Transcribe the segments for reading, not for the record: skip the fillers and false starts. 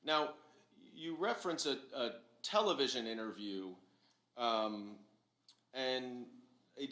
Now, you reference a television interview and a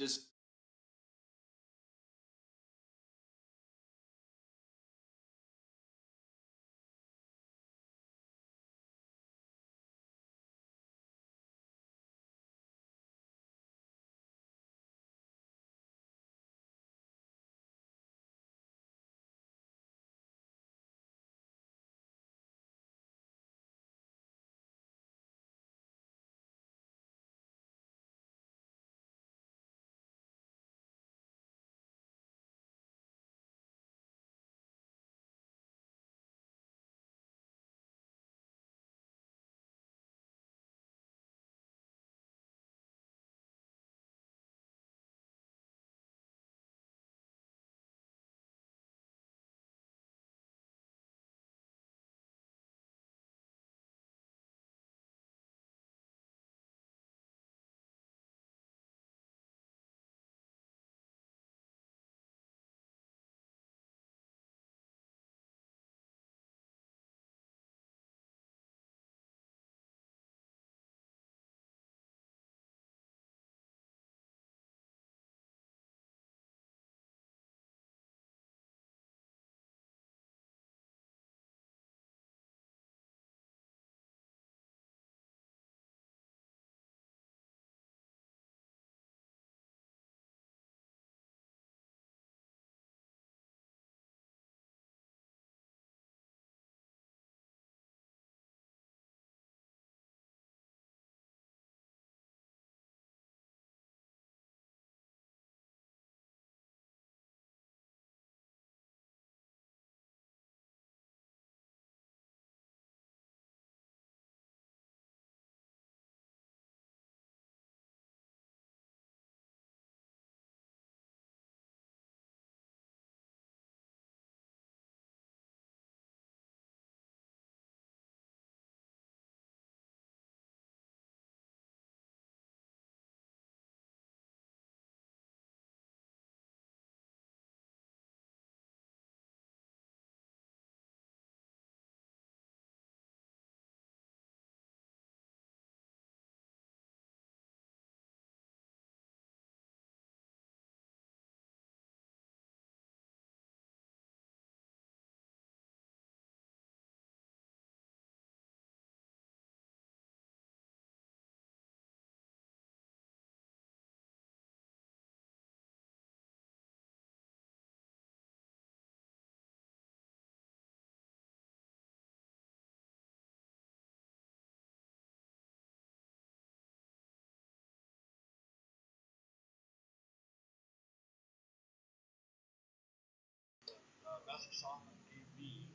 Master Solomon gave me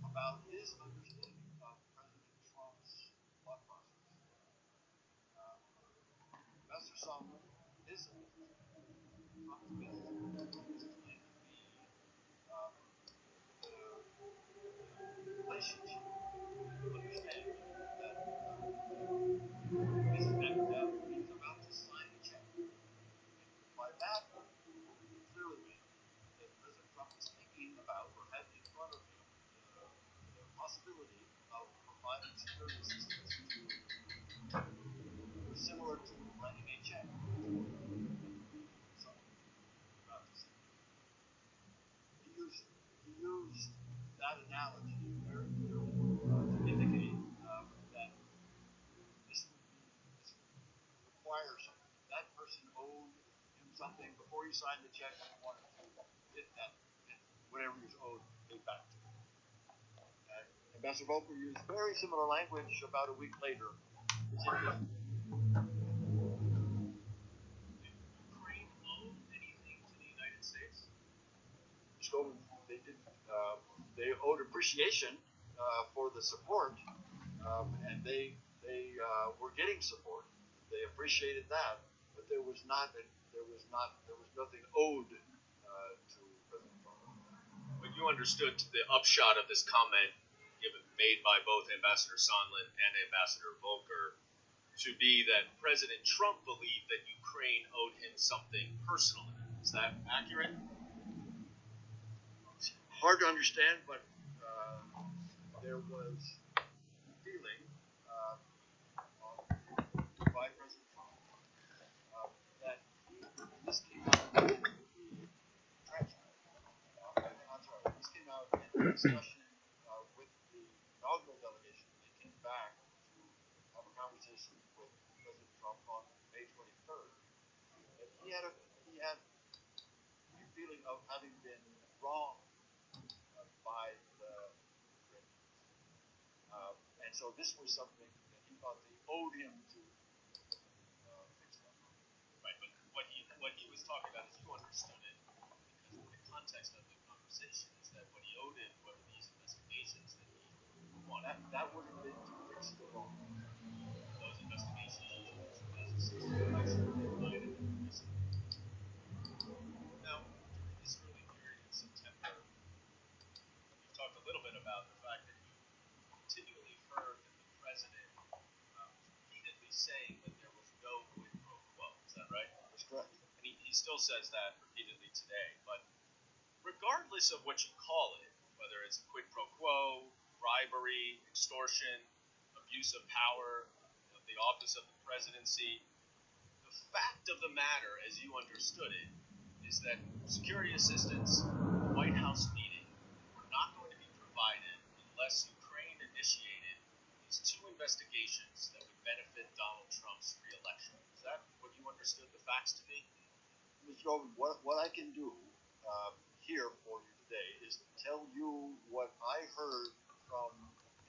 about his understanding of President Trump's thought process. Uh, Master Solomon, his Trump's business explained to me um, the relationship, understanding that he's about to sign a check. By that, it clearly meant that President Trump was thinking about or had in front of him the possibility of providing security assistance to similar to writing a check. So, he used that analogy very clearly to indicate that this would require something. That person owed him something before he signed the check and he wanted to get that, whatever he was owed, paid back to him. Ambassador Volker used very similar language about a week later. Ukraine owe anything to the United States? They did. They owed appreciation for the support, and they were getting support. They appreciated that, but there was nothing owed to President Trump. But you understood the upshot of this comment made by both Ambassador Sondland and Ambassador Volker to be that President Trump believed that Ukraine owed him something personally. Is that accurate? Hard to understand, but there was feeling by President Trump that this came out in the transcript. I'm sorry, this came out in the discussion with the inaugural delegation. They came back to have a conversation with President Trump on May 23rd. And he had a feeling of having been wrong by the Ukrainians. And so this was something that he thought they owed him to fix that. Right, but what he was talking about, as you understood it, because the context of the conversation is that what he owed him were these investigations that he wanted. That would have been to fix the wrong. Those investigations, as actually invited and recently. Now, during this early period in September, you've talked a little bit about the fact that you continually heard that the president was repeatedly saying that there was no quid pro quo. Is that right? That's correct. And he still says that repeatedly today. But regardless of what you call it, whether it's quid pro quo, bribery, extortion, abuse of power, the office of the presidency, the fact of the matter, as you understood it, is that security assistance, the White House meeting, were not going to be provided unless Ukraine initiated these two investigations that would benefit Donald Trump's reelection. Is that what you understood the facts to be? Mr. Goldman, what I can do here for you today is tell you what I heard from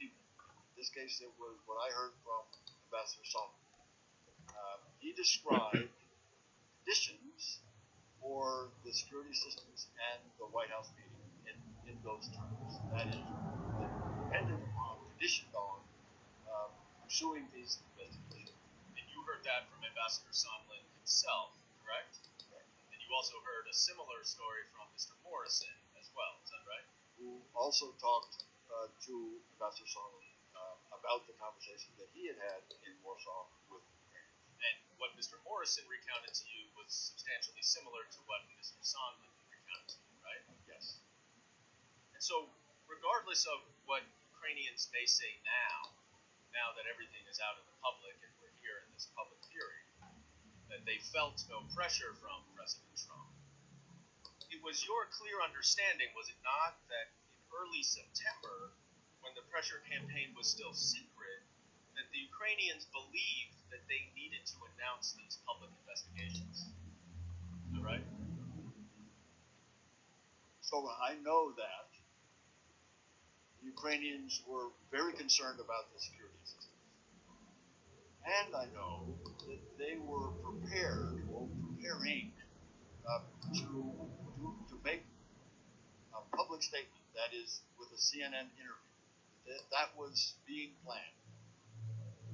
people. In this case, it was what I heard from Ambassador Sondland. He described conditions for the security assistance and the White House meeting in those terms. That is, dependent upon, conditioned on pursuing these investigations. And you heard that from Ambassador Sondland himself, correct? Correct. And you also heard a similar story from Mr. Morrison as well, is that right? Who also talked to Ambassador Sondland about the conversation that he had in Warsaw with Ukraine. And what Mr. Morrison recounted to you was substantially similar to what Mr. Sondland recounted to you, right? Yes. And so, regardless of what Ukrainians may say now that everything is out in the public and we're here in this public hearing, that they felt no pressure from President Trump, it was your clear understanding, was it not, that in early September, when the pressure campaign was still secret, that the Ukrainians believed that they needed to announce these public investigations. Is that right? So I know that the Ukrainians were very concerned about the security assistance. And I know that they were prepared or preparing to make a public statement, that is, with a CNN interview. That was being planned.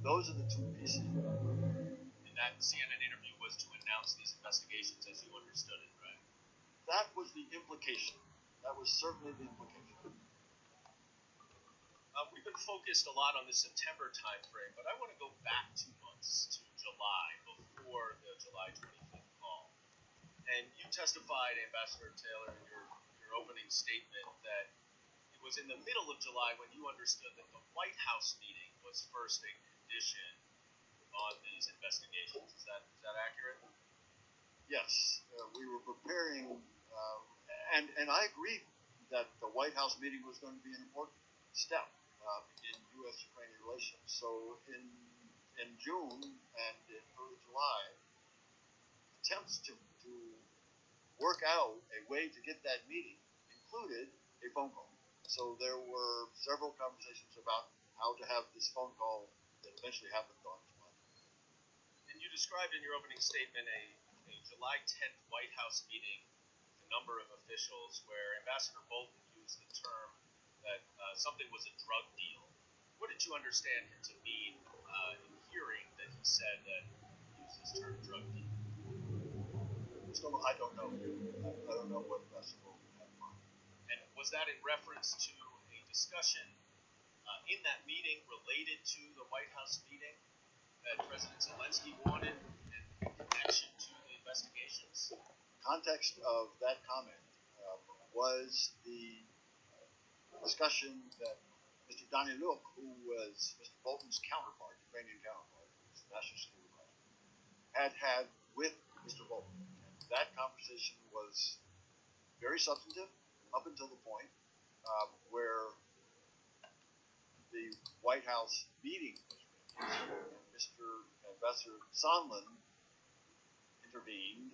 Those are the two pieces. And that CNN interview was to announce these investigations as you understood it, right? That was the implication. That was certainly the implication. We've been focused a lot on the September timeframe, but I want to go back 2 months to July, before the July 25th call. And you testified, Ambassador Taylor, in your opening statement that it was in the middle of July when you understood that the White House meeting was first a condition on these investigations. Is that accurate? Yes, we were preparing, and I agree that the White House meeting was going to be an important step in U.S.-Ukrainian relations. So in June and in early July, attempts to work out a way to get that meeting included a phone call. So there were several conversations about how to have this phone call that eventually happened on July. And you described in your opening statement a July 10th White House meeting with a number of officials where Ambassador Bolton used the term that something was a drug deal. What did you understand him to mean in hearing that he said that he used this term drug deal? So I don't know. I don't know what Ambassador Bolton had in mind. And was that in reference to a discussion in that meeting related to the White House meeting that President Zelensky wanted in connection to the investigations? The context of that comment was the discussion that Mr. Daniluk, who was Mr. Bolton's counterpart, Ukrainian counterpart, national security advisor, had with Mr. Bolton. And that conversation was very substantive up until the point where the White House meeting was raised, and Mr. Ambassador Sondland intervened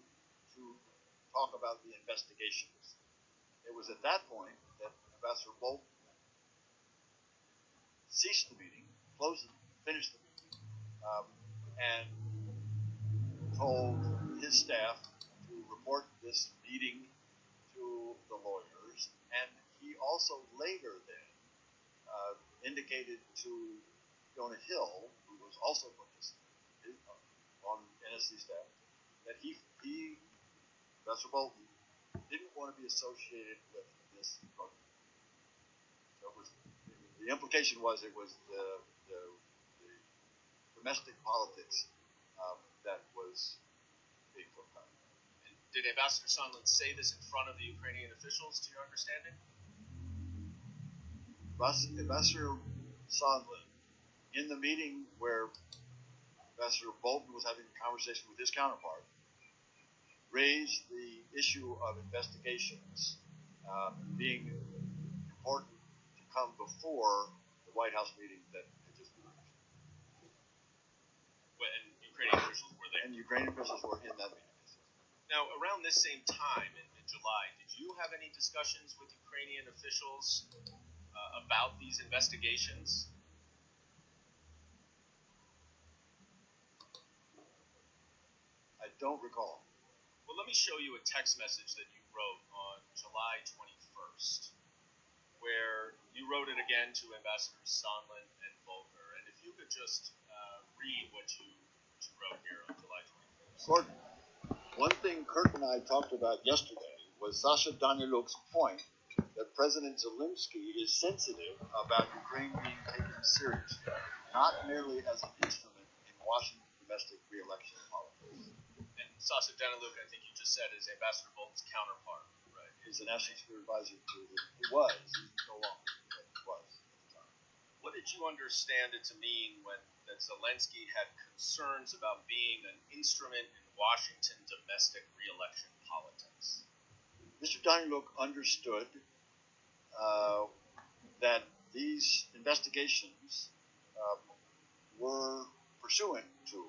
to talk about the investigations. It was at that point that Ambassador Bolton ceased the meeting, finished the meeting, and told his staff to report this meeting to the lawyers. And he also later then indicated to Fiona Hill, who was also participating on NSC staff, that he Ambassador Bolton, didn't want to be associated with this program. So the implication was it was the domestic politics that was being put on. Did Ambassador Sondland say this in front of the Ukrainian officials, to your understanding? Ambassador Sondland, in the meeting where Ambassador Bolton was having a conversation with his counterpart, raised the issue of investigations being important to come before the White House meeting that had just been reached. And Ukrainian officials were there. And Ukrainian officials were in that meeting. Now, around this same time in July, did you have any discussions with Ukrainian officials about these investigations? I don't recall. Well, let me show you a text message that you wrote on July 21st, where you wrote it again to Ambassadors Sondland and Volker. And if you could just read what you wrote here on July 21st. Gordon, one thing Kurt and I talked about yesterday was Sasha Daniluk's point that President Zelensky is sensitive about Ukraine being taken seriously, not merely as an instrument in Washington domestic re-election politics. And Sasha Daniluk, I think you just said, is Ambassador Bolton's counterpart, right? He's the national security advisor to he was, he's no longer, but he was at the time. What did you understand it to mean when that Zelensky had concerns about being an instrument in Washington domestic re-election politics? Mr. Daniluk understood that these investigations were pursuant to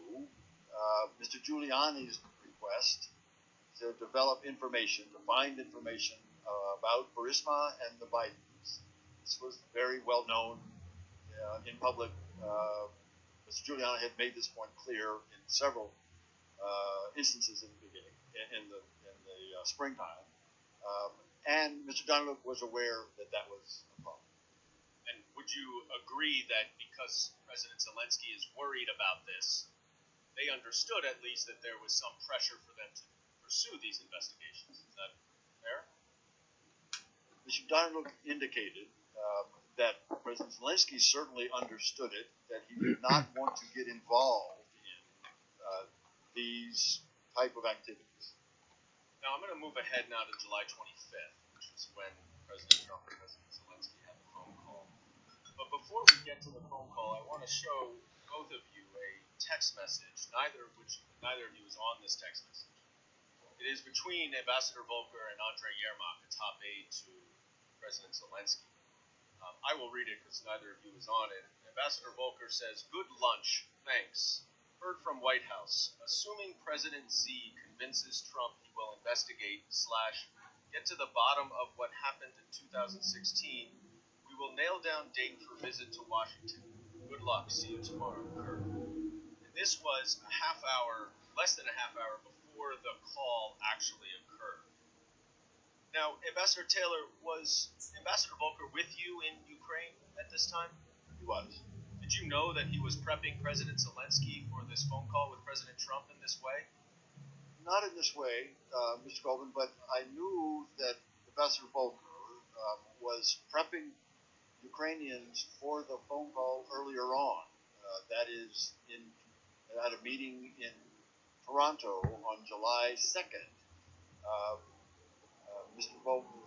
Mr. Giuliani's request to develop information, to find information about Burisma and the Bidens. This was very well known in public. Mr. Giuliani had made this point clear in several instances in the beginning, in the springtime. And Mr. Daniluk was aware that that was a problem. And would you agree that because President Zelensky is worried about this, they understood at least that there was some pressure for them to pursue these investigations? Is that fair? Mr. Daniluk indicated that President Zelensky certainly understood it, that he did not want to get involved in these type of activities. Now, I'm going to move ahead now to July 25th, which is when President Trump and President Zelensky had the phone call. But before we get to the phone call, I want to show both of you a text message, neither of you is on this text message. It is between Ambassador Volker and Andrei Yermak, a top aide to President Zelensky. I will read it because neither of you is on it. Ambassador Volker says, "Good lunch, thanks. Heard from White House. Assuming President Z convinces Trump he will investigate / get to the bottom of what happened in 2016, we will nail down date for visit to Washington. Good luck. See you tomorrow, Kurt." And this was less than a half hour before the call actually occurred. Now, Ambassador Taylor, was Ambassador Volker with you in Ukraine at this time? He was. Did you know that he was prepping President Zelensky for this phone call with President Trump in this way? Not in this way, Mr. Goldman, but I knew that Ambassador Volker was prepping Ukrainians for the phone call earlier on. That is, at a meeting in Toronto on July 2nd.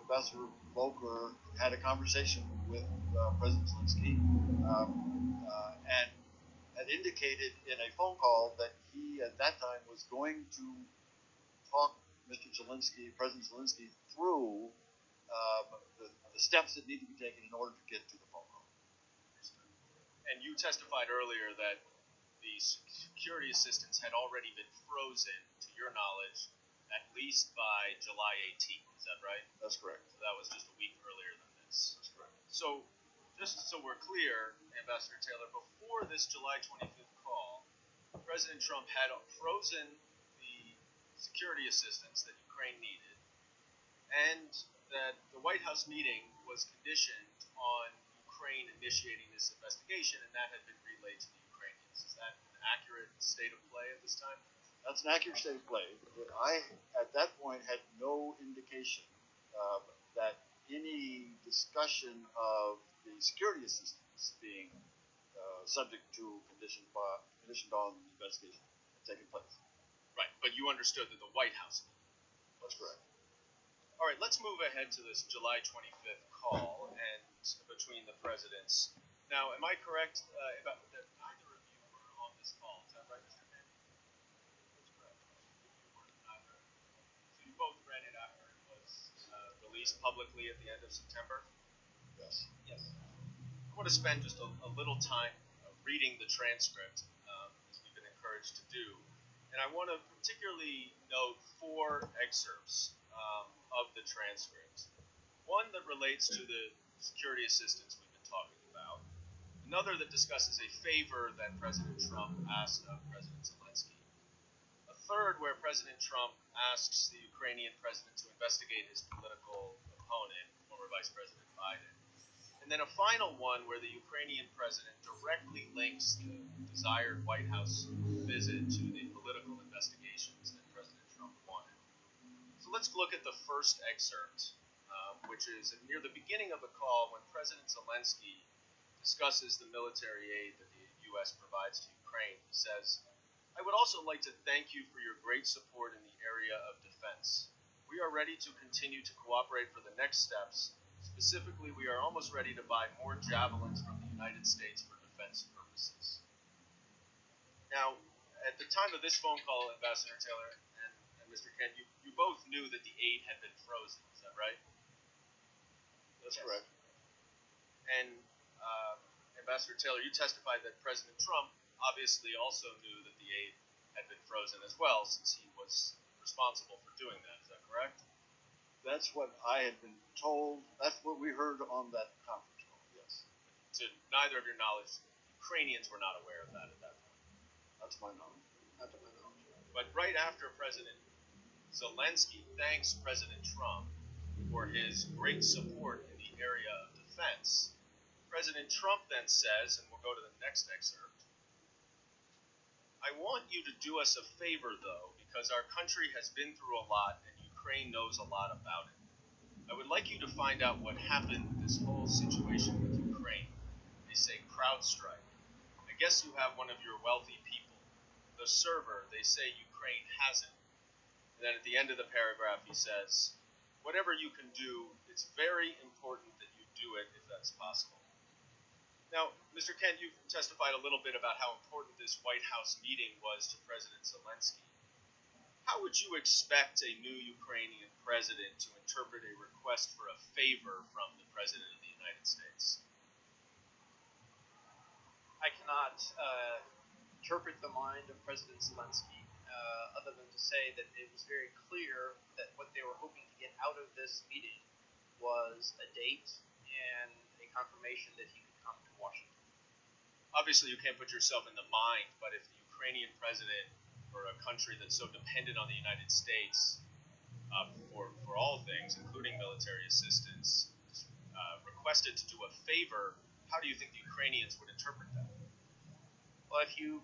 Ambassador Volker had a conversation with President Zelensky, and had indicated in a phone call that he at that time was going to talk President Zelensky, through the steps that need to be taken in order to get to the phone call. And you testified earlier that the security assistance had already been frozen, to your knowledge, at least by July 18th. Is that right? That's correct. So that was just a week earlier than this. That's correct. So, just so we're clear, Ambassador Taylor, before this July 25th call, President Trump had frozen the security assistance that Ukraine needed, and that the White House meeting was conditioned on Ukraine initiating this investigation, and that had been relayed to the Ukrainians. Is that an accurate state of play at this time? That's an accurate state of play. I, at that point, had no indication that any discussion of the security assistance being subject to conditioned on the investigation had taken place. Right, but you understood that the White House. That's correct. All right, let's move ahead to this July 25th call and between the presidents. Now, am I correct about that neither of you were on this call? Is that right, Mr. Kennedy? That's correct. You were neither. So you both read it after it was released publicly at the end of September? Yes. Yes. I want to spend just a little time reading the transcript, as we've been encouraged to do. And I want to particularly note 4 excerpts of the transcript. One that relates to the security assistance we've been talking about. Another that discusses a favor that President Trump asked of President Zelensky. A third where President Trump asks the Ukrainian president to investigate his political opponent, former Vice President Biden. And then a final one where the Ukrainian president directly links the desired White House visit to the political investigations that President Trump wanted. So let's look at the first excerpt, which is near the beginning of the call when President Zelensky discusses the military aid that the U.S. provides to Ukraine. He says, "I would also like to thank you for your great support in the area of defense. We are ready to continue to cooperate for the next steps. Specifically, we are almost ready to buy more javelins from the United States for defense purposes." Now, at the time of this phone call, Ambassador Taylor and Mr. Kent, you both knew that the aid had been frozen. Is that right? That's correct. And Ambassador Taylor, you testified that President Trump obviously also knew that the aid had been frozen as well, since he was responsible for doing that. Is that correct? That's what I had been told. That's what we heard on that conference call. Yes. To neither of your knowledge, Ukrainians were not aware of that at that point. That's my knowledge. That's my knowledge. But right after President Zelensky thanks President Trump for his great support in the area of defense, President Trump then says, and we'll go to the next excerpt, "I want you to do us a favor, though, because our country has been through a lot and Ukraine knows a lot about it. I would like you to find out what happened with this whole situation with Ukraine. They say CrowdStrike. I guess you have one of your wealthy people. The server, they say Ukraine has it." And then at the end of the paragraph he says, "Whatever you can do, it's very important that you do it if that's possible." Now, Mr. Kent, you've testified a little bit about how important this White House meeting was to President Zelensky. How would you expect a new Ukrainian president to interpret a request for a favor from the President of the United States? I cannot interpret the mind of President Zelensky other than to say that it was very clear that what they were hoping to get out of this meeting was a date and a confirmation that he could come to Washington. Obviously, you can't put yourself in the mind, but if the Ukrainian president, for a country that's so dependent on the United States for all things, including military assistance, requested to do a favor, how do you think the Ukrainians would interpret that? Well, if you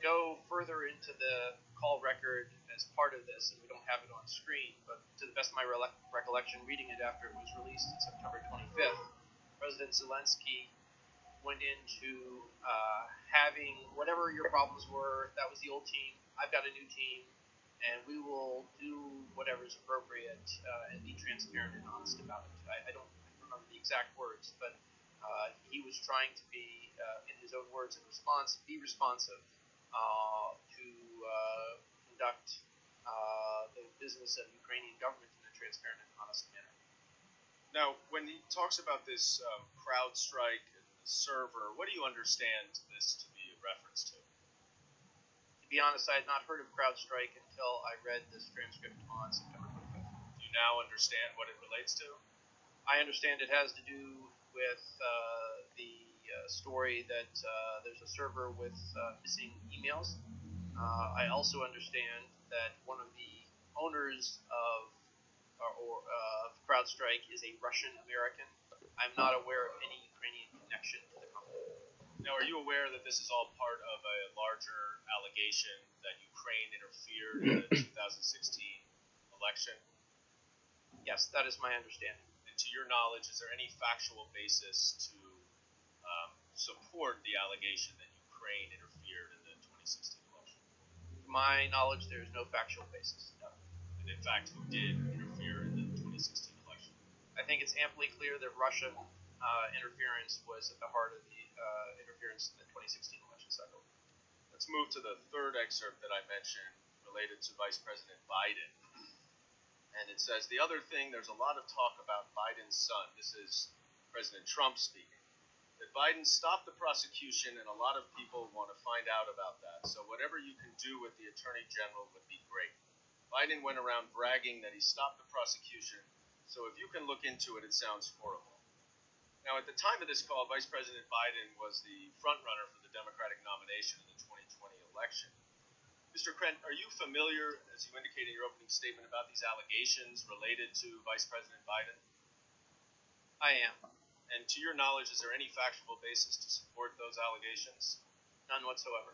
go further into the call record as part of this, and we don't have it on screen, but to the best of my recollection, reading it after it was released on September 25th, President Zelensky went into having whatever your problems were. That was the old team. I've got a new team, and we will do whatever is appropriate and be transparent and honest about it. I don't remember the exact words, but He was trying to be, in his own words, be responsive to conduct the business of the Ukrainian government in a transparent and honest manner. Now, when he talks about this CrowdStrike and the server, what do you understand this to be a reference to? To be honest, I had not heard of CrowdStrike until I read this transcript on September 25th. Do you now understand what it relates to? I understand it has to do with the story that there's a server with missing emails. I also understand that one of the owners of CrowdStrike is a Russian American. I'm not aware of any Ukrainian connection to the company. Now, are you aware that this is all part of a larger allegation that Ukraine interfered in the 2016 election? Yes, that is my understanding. And to your knowledge, is there any factual basis to support the allegation that Ukraine interfered in the 2016 election? To my knowledge, there is no factual basis. No. And in fact, who did interfere in the 2016 election? I think it's amply clear that Russian interference was at the heart of the interference in the 2016 election cycle. Let's move to the third excerpt that I mentioned related to Vice President Biden. And it says, the other thing, there's a lot of talk about Biden's son. This is President Trump speaking. That Biden stopped the prosecution, and a lot of people want to find out about that. So whatever you can do with the Attorney General would be great. Biden went around bragging that he stopped the prosecution. So if you can look into it, it sounds horrible. Now, at the time of this call, Vice President Biden was the frontrunner for the Democratic nomination in the 2020 election. Mr. Krent, are you familiar, as you indicated in your opening statement, about these allegations related to Vice President Biden? I am. And to your knowledge, is there any factual basis to support those allegations? None whatsoever.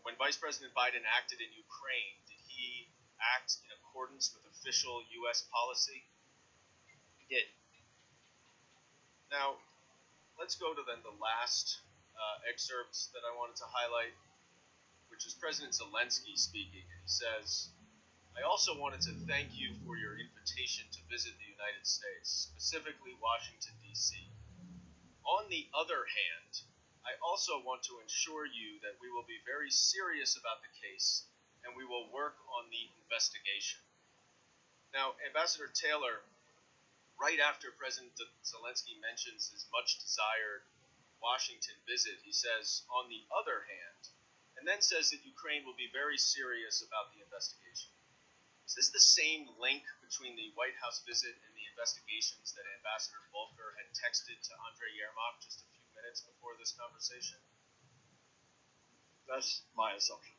When Vice President Biden acted in Ukraine, did he act in accordance with official U.S. policy? He did. Now, let's go to then the last excerpt that I wanted to highlight, which is President Zelensky speaking. And he says, I also wanted to thank you for your invitation to visit the United States, specifically Washington, D.C. On the other hand, I also want to assure you that we will be very serious about the case and we will work on the investigation. Now, Ambassador Taylor, right after President Zelensky mentions his much desired Washington visit, he says, on the other hand, and then says that Ukraine will be very serious about the investigation. Is this the same link between the White House visit and the investigations that Ambassador Volker had texted to Andrei Yermak just a few minutes before this conversation? That's my assumption.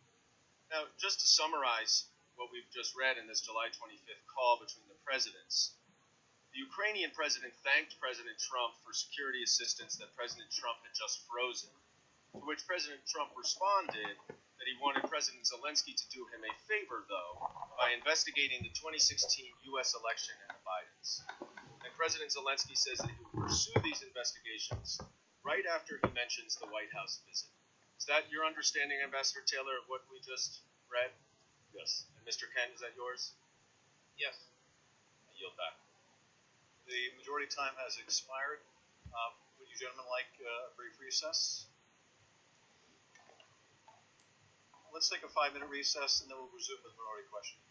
Now, just to summarize what we've just read in this July 25th call between the presidents, the Ukrainian president thanked President Trump for security assistance that President Trump had just frozen, to which President Trump responded that he wanted President Zelensky to do him a favor, though, by investigating the 2016 U.S. election and the Bidens. And President Zelensky says that he will pursue these investigations right after he mentions the White House visit. Is that your understanding, Ambassador Taylor, of what we just read? Yes. And Mr. Kent, is that yours? Yes. I yield back. The majority time has expired. Would you gentlemen like a brief recess? Let's take a 5-minute recess and then we'll resume with minority question.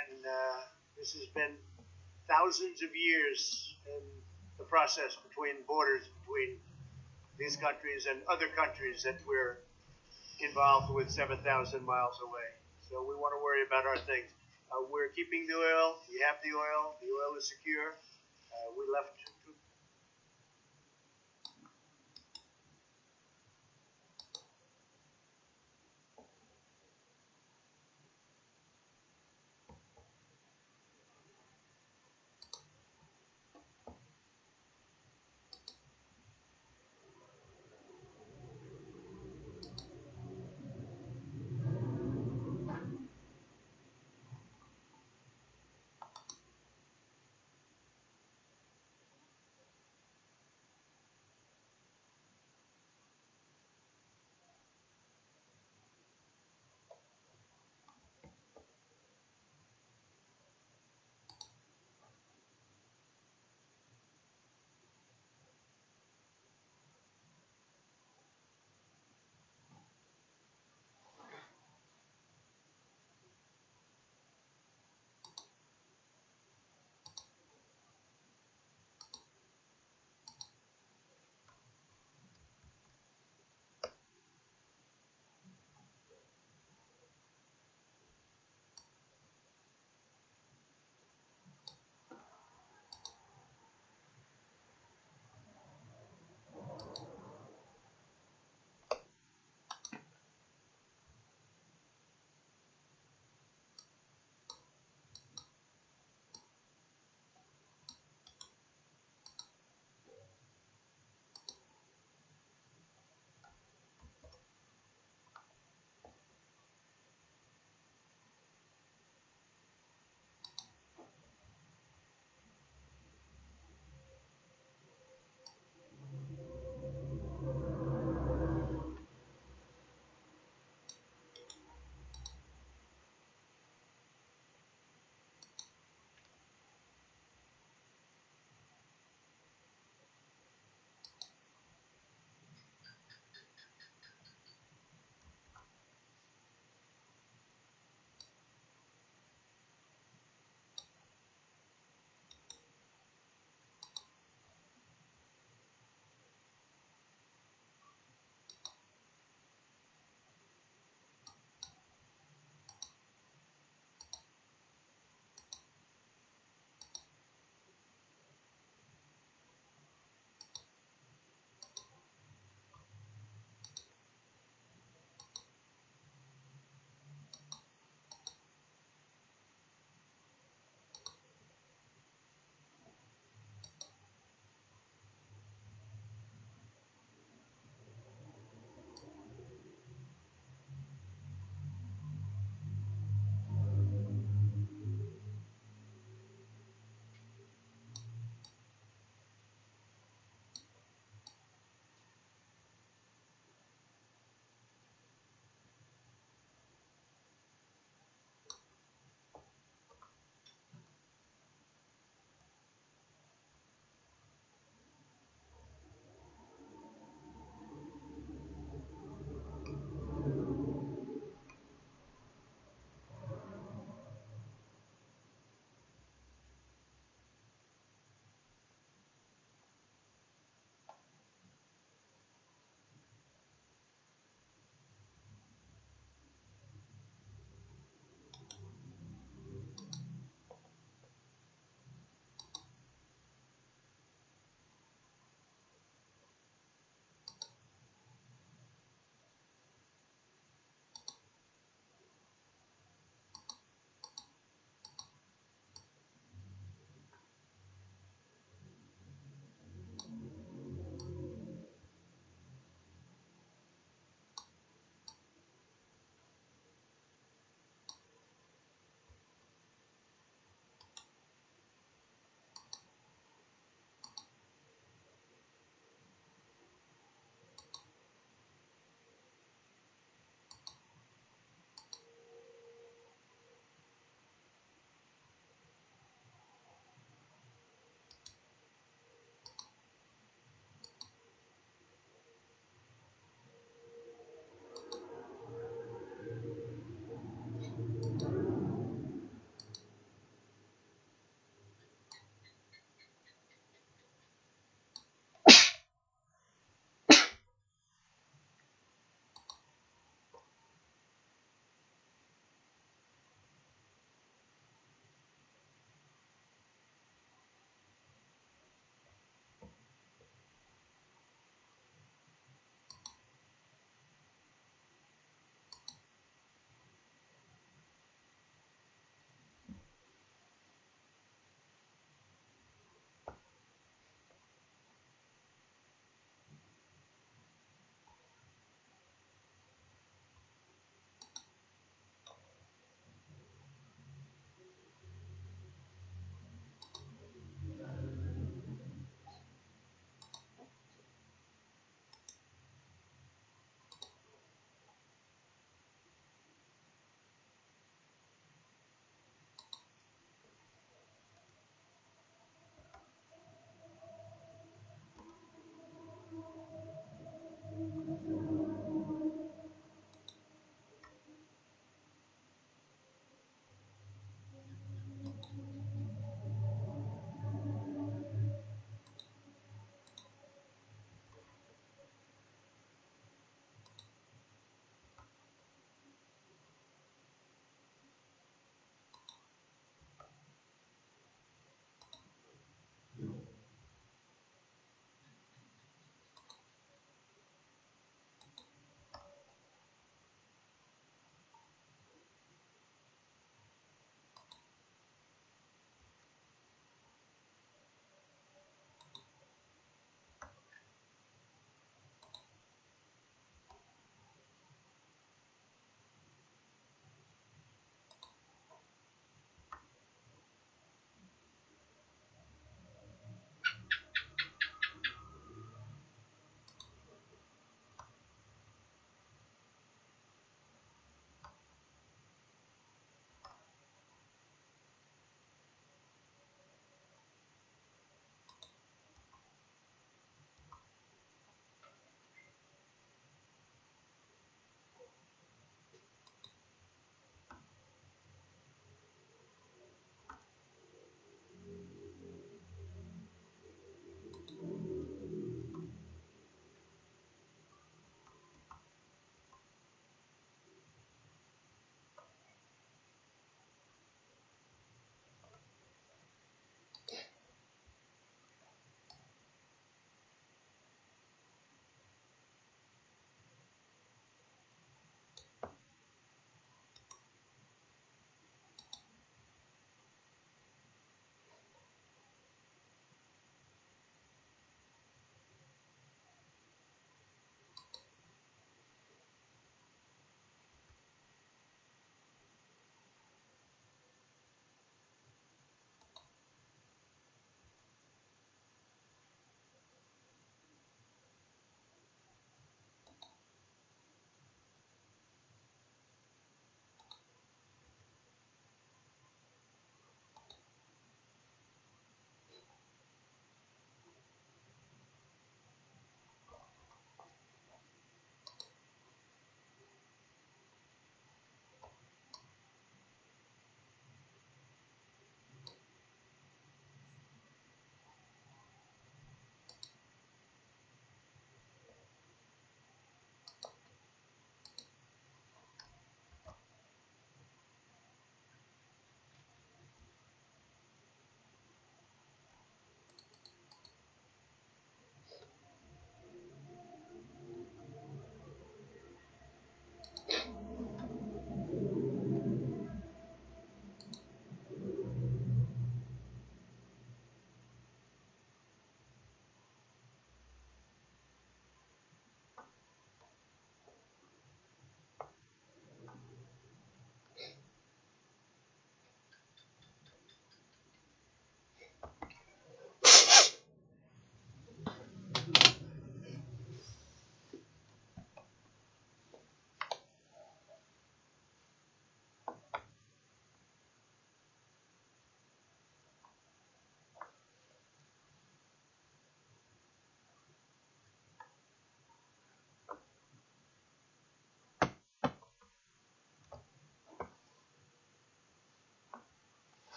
And this has been thousands of years in the process between borders between these countries and other countries that we're involved with 7,000 miles away. So we want to worry about our things. We're keeping the oil. We have the oil. The oil is secure. We left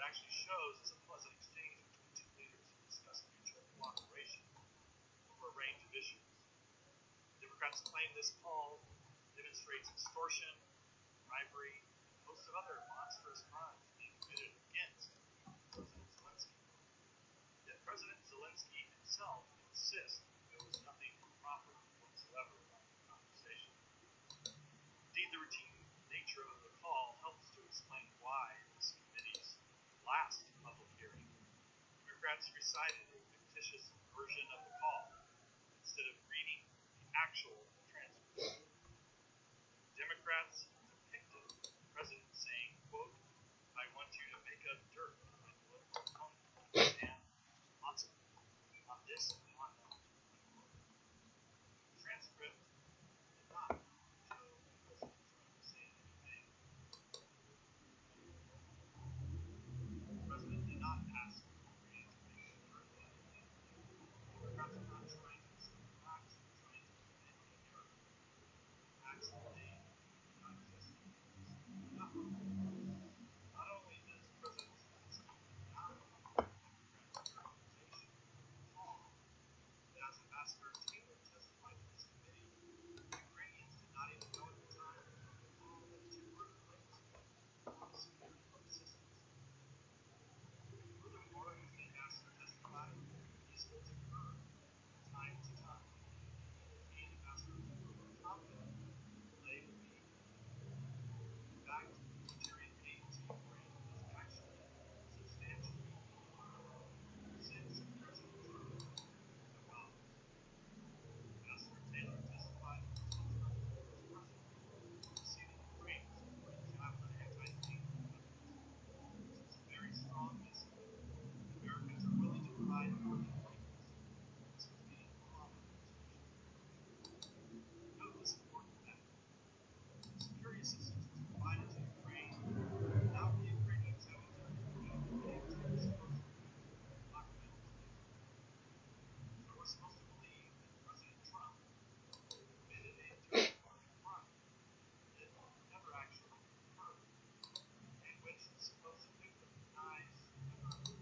actually shows is a pleasant exchange between two leaders who discuss mutual cooperation over a range of issues. Democrats claim this call demonstrates extortion, bribery, and a host of other monstrous crimes being committed against President Zelensky. Yet President Zelensky himself insists there was nothing improper whatsoever about the conversation. Indeed, the routine nature of the call helps to explain why this committee's last public hearing, Democrats recited a fictitious version of the call instead of reading the actual transcript. Democrats depicted the president saying, quote, "I want you to make up dirt on my political opponent and lots of on this and on that." The transcript did not show President Trump saying anything. The president did not ask Ukraine to make up dirt. Democrats are not trying to escape facts, they're trying to commit a narrative. Facts that they do not exist. Not only does President Zelensky deny Democrats' characterization of the call, but as Ambassador Taylor testified to this committee, Ukrainians did not even know at the time that a temporary claims on security assistance. Furthermore, as the ambassador testified, these holds occur from time to time. He and Ambassador Taylor were confident the delay would be inevitable. In fact, military aid to Ukraine has actually substantially decreased since President Trump took office. Ambassador Taylor testified that President Trump is the first president to see that Ukraine is supporting javelin anti-tank weapons. This is a very strong message. Americans are willing to provide more than blankets. This was the Obama administration. Note this important fact. Security assistance was provided to Ukraine without the Ukrainians having to meet any type of supposedly documented terms. So we're supposed to believe that President Trump committed a terrible crime that never actually occurred, and which the supposed victim denies ever happened.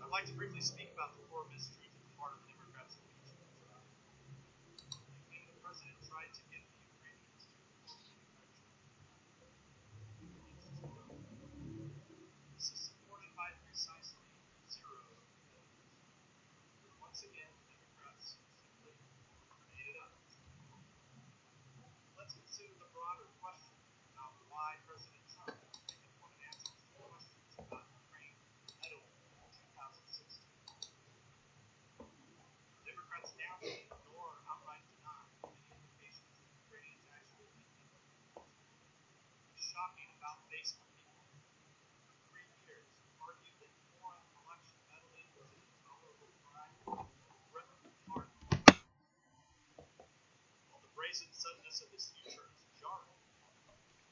I'd like to briefly speak about the core mistruth at the heart of the Democrats' impeachment trial. They claim the president tried to get the Ukrainians to manufacture against his will. This is supported by precisely zero evidence. Once again, the Democrats simply made it up. Let's consider the broader question about why President Trump didn't want answers to questions about Ukraine meddling in 2016. Democrats downplay, ignore, or outright deny any indications that Ukrainians actually intended. It's shocking about Facebook people. For 3 years, argued that foreign election meddling was an intolerable crime, threatened pardon. While the brazen suddenness of this U-turn is jarring,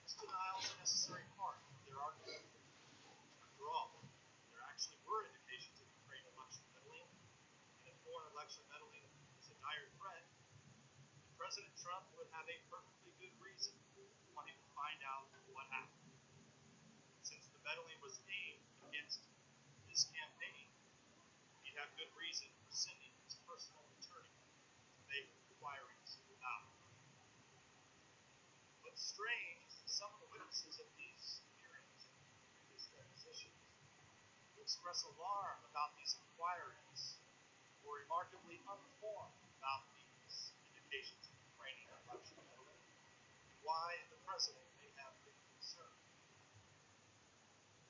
this denial is a necessary part of their argument. After all, there actually were indications of Ukraine election meddling, and if foreign election meddling is a dire threat, then President Trump would have a perfectly good reason for wanting to find out what happened. Since the meddling was aimed against his campaign, he'd have good reason for sending his personal attorney to make inquiries about it. What's strange is that some of the witnesses of these hearings and previous depositions who express alarm about these inquiries were remarkably uninformed about these indications of Ukrainian election meddling and why the president may have been concerned.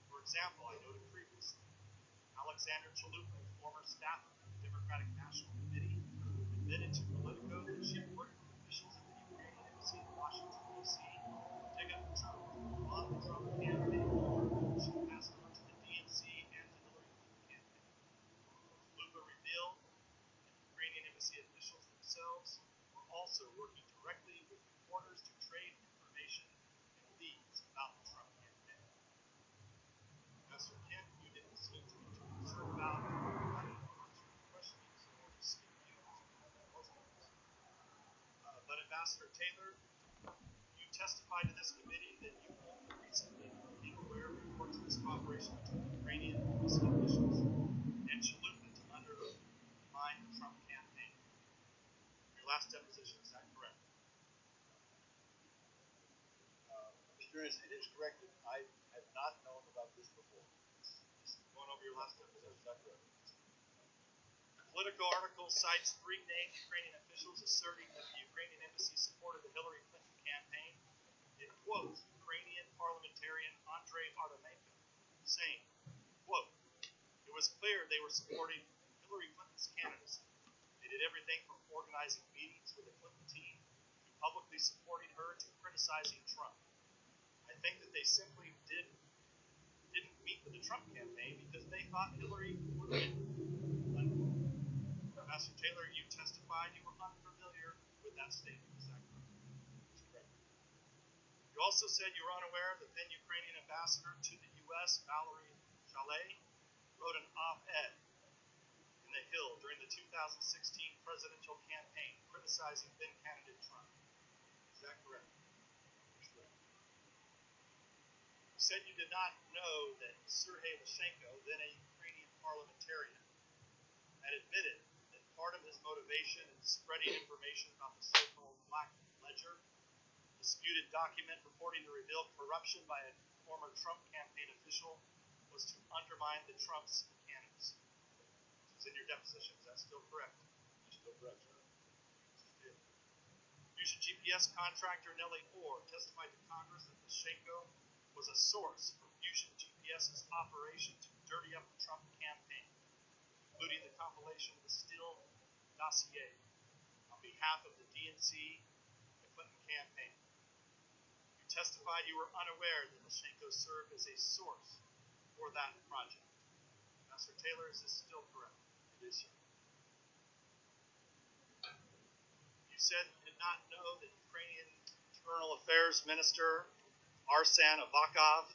For example, I noted previously, Alexander Chalupa, former staffer of the Democratic National Committee, admitted to Politico that she had worked with officials at the Ukrainian embassy in Washington, D.C. to dig up truth on the Trump campaign. She passed on to the DNC and the Hillary Clinton campaign. Chalupa revealed that Ukrainian embassy officials themselves were also working directly with reporters to trade information and leads about the Trump campaign. Professor Kent, you didn't seem to be too concerned about answering questions or seeking views on those points. But Ambassador Taylor, you testified to this committee that you only recently came aware of reports of this cooperation between Ukrainian embassy officials and Chalupa to undermine the Trump campaign? Your last deposition, is that correct? Mr. Ernest, it is correct that I had not known about this before. Just going over your last deposition, is that correct? The Politico article cites 3 named Ukrainian officials asserting that the Ukrainian embassy supported the Hillary Clinton campaign. It quotes Ukrainian parliamentarian Andrei Artemenko, saying, quote, "It was clear they were supporting Hillary Clinton's candidacy. They did everything from organizing meetings with the Clinton team to publicly supporting her to criticizing Trump. I think that they simply didn't meet with the Trump campaign because they thought Hillary would win." Ambassador Taylor, you testified you were unfamiliar with that statement. Is that correct? That's correct. You also said you were unaware that then Ukrainian ambassador to the U.S., Valerie Chalet, wrote an op-ed in The Hill during the 2016 presidential campaign criticizing then candidate Trump. Is that correct? That's correct. You said you did not know that Sergei Lyshenko, then a Ukrainian parliamentarian, had admitted that part of his motivation in spreading information about the so-called Black Ledger, disputed document purporting to reveal corruption by a former Trump campaign official, was to undermine the Trump's candidacy. This is in your deposition. Is that still correct? Still correct, sir. Fusion GPS contractor Nellie Orr testified to Congress that Lyshenko was a source for Fusion GPS's operation to dirty up the Trump campaign, including the compilation of the Steele dossier on behalf of the DNC, the Clinton campaign. You testified you were unaware that Lyshenko served as a source for that project. Ambassador Taylor, is this still correct? It is, sir. You said you did not know that Ukrainian Internal Affairs Minister Arsen Avakov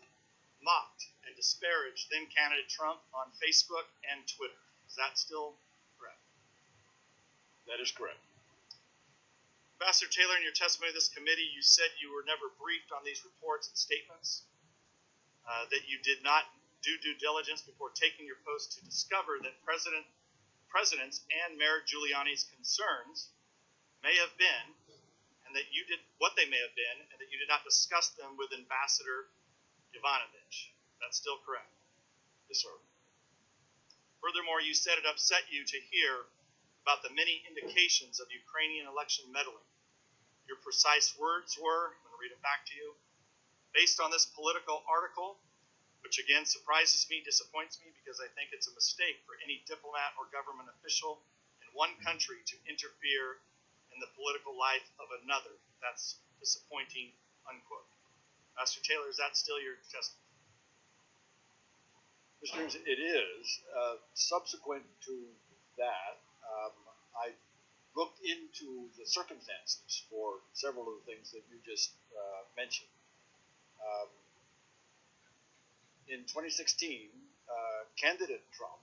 mocked and disparaged then candidate Trump on Facebook and Twitter. Is that still correct? That is correct. Ambassador Taylor, in your testimony to this committee, you said you were never briefed on these reports and statements, that you did not do due diligence before taking your post to discover that presidents and Mayor Giuliani's concerns may have been, and that you did what they may have been, and that you did not discuss them with Ambassador Yovanovitch. That's still correct? Yes, sir. Furthermore, you said it upset you to hear about the many indications of Ukrainian election meddling. Your precise words were, I'm going to read it back to you, based on this Politico article, which again surprises me, disappoints me, because I think it's a mistake for any diplomat or government official in one country to interfere in the political life of another. That's disappointing, unquote. Master Taylor, is that still your testimony? Mr. Ernest, it is. Subsequent to that, I looked into the circumstances for several of the things that you just mentioned. In 2016, candidate Trump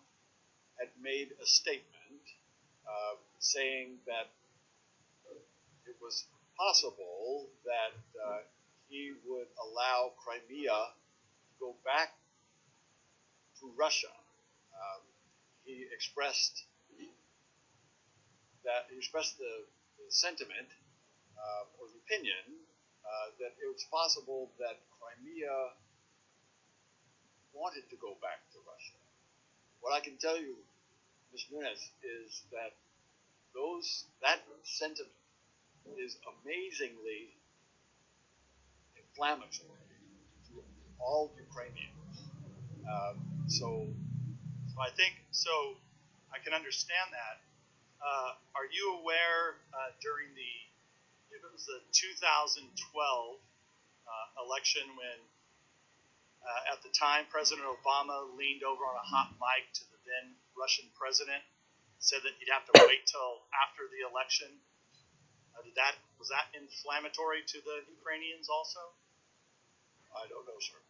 had made a statement saying that it was possible that he would allow Crimea to go back to Russia. He expressed the sentiment or the opinion that it was possible that Crimea wanted to go back to Russia. What I can tell you, Mr. Nunes, is that that sentiment is amazingly inflammatory to all Ukrainians. So I think so. I can understand that. Are you aware during it was the 2012 election when at the time President Obama leaned over on a hot mic to the then Russian president, said that he'd have to wait till after the election? Was that inflammatory to the Ukrainians also? I don't know, sir.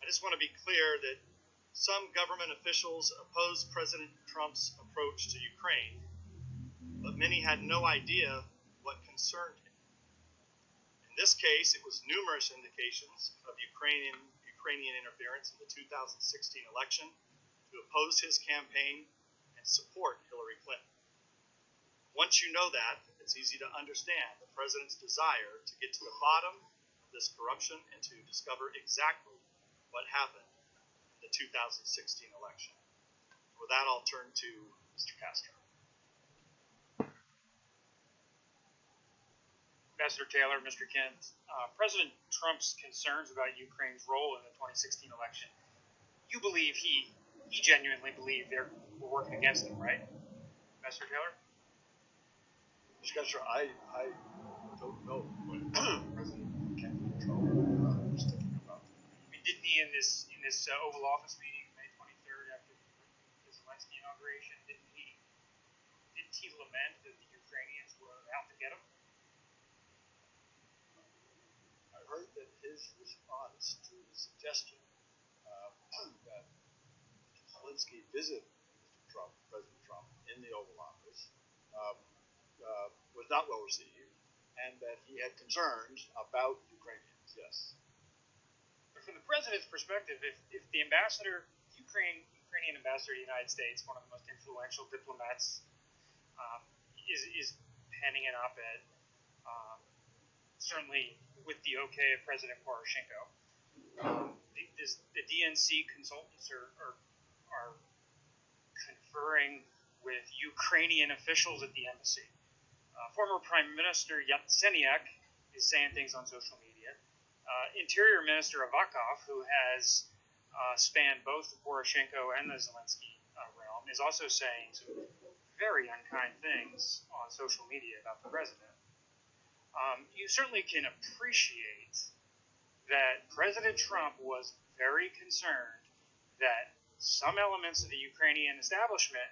I just want to be clear that some government officials opposed President Trump's approach to Ukraine, but many had no idea what concerned him. In In this case, it was numerous indications of Ukrainian interference in the 2016 election to oppose his campaign and support Hillary Clinton. Once you know that, it's easy to understand the president's desire to get to the bottom of this corruption and to discover exactly what happened in the 2016 election. With that, I'll turn to Mr. Castro. Ambassador Taylor, Mr. Kent, President Trump's concerns about Ukraine's role in the 2016 election, you believe he genuinely believed they were working against him, right? Ambassador Taylor? Mr. Castro, I don't know what President Trump was thinking about. I mean, didn't he in this Oval Office meeting May 23rd after the Zelensky inauguration, didn't he lament that the Ukrainians were out to get him? I heard that his response to the suggestion that Zelensky visit Mr. Trump, President Trump, in the Oval Office was not well received, and that he had concerns about Ukrainians. Yes. But from the president's perspective, if the Ukrainian ambassador to the United States, one of the most influential diplomats, is penning an op-ed, certainly with the okay of President Poroshenko, the DNC consultants are conferring with Ukrainian officials at the embassy. Former Prime Minister Yatsenyuk is saying things on social media. Interior Minister Avakov, who has spanned both the Poroshenko and the Zelensky realm, is also saying some very unkind things on social media about the president. You certainly can appreciate that President Trump was very concerned that some elements of the Ukrainian establishment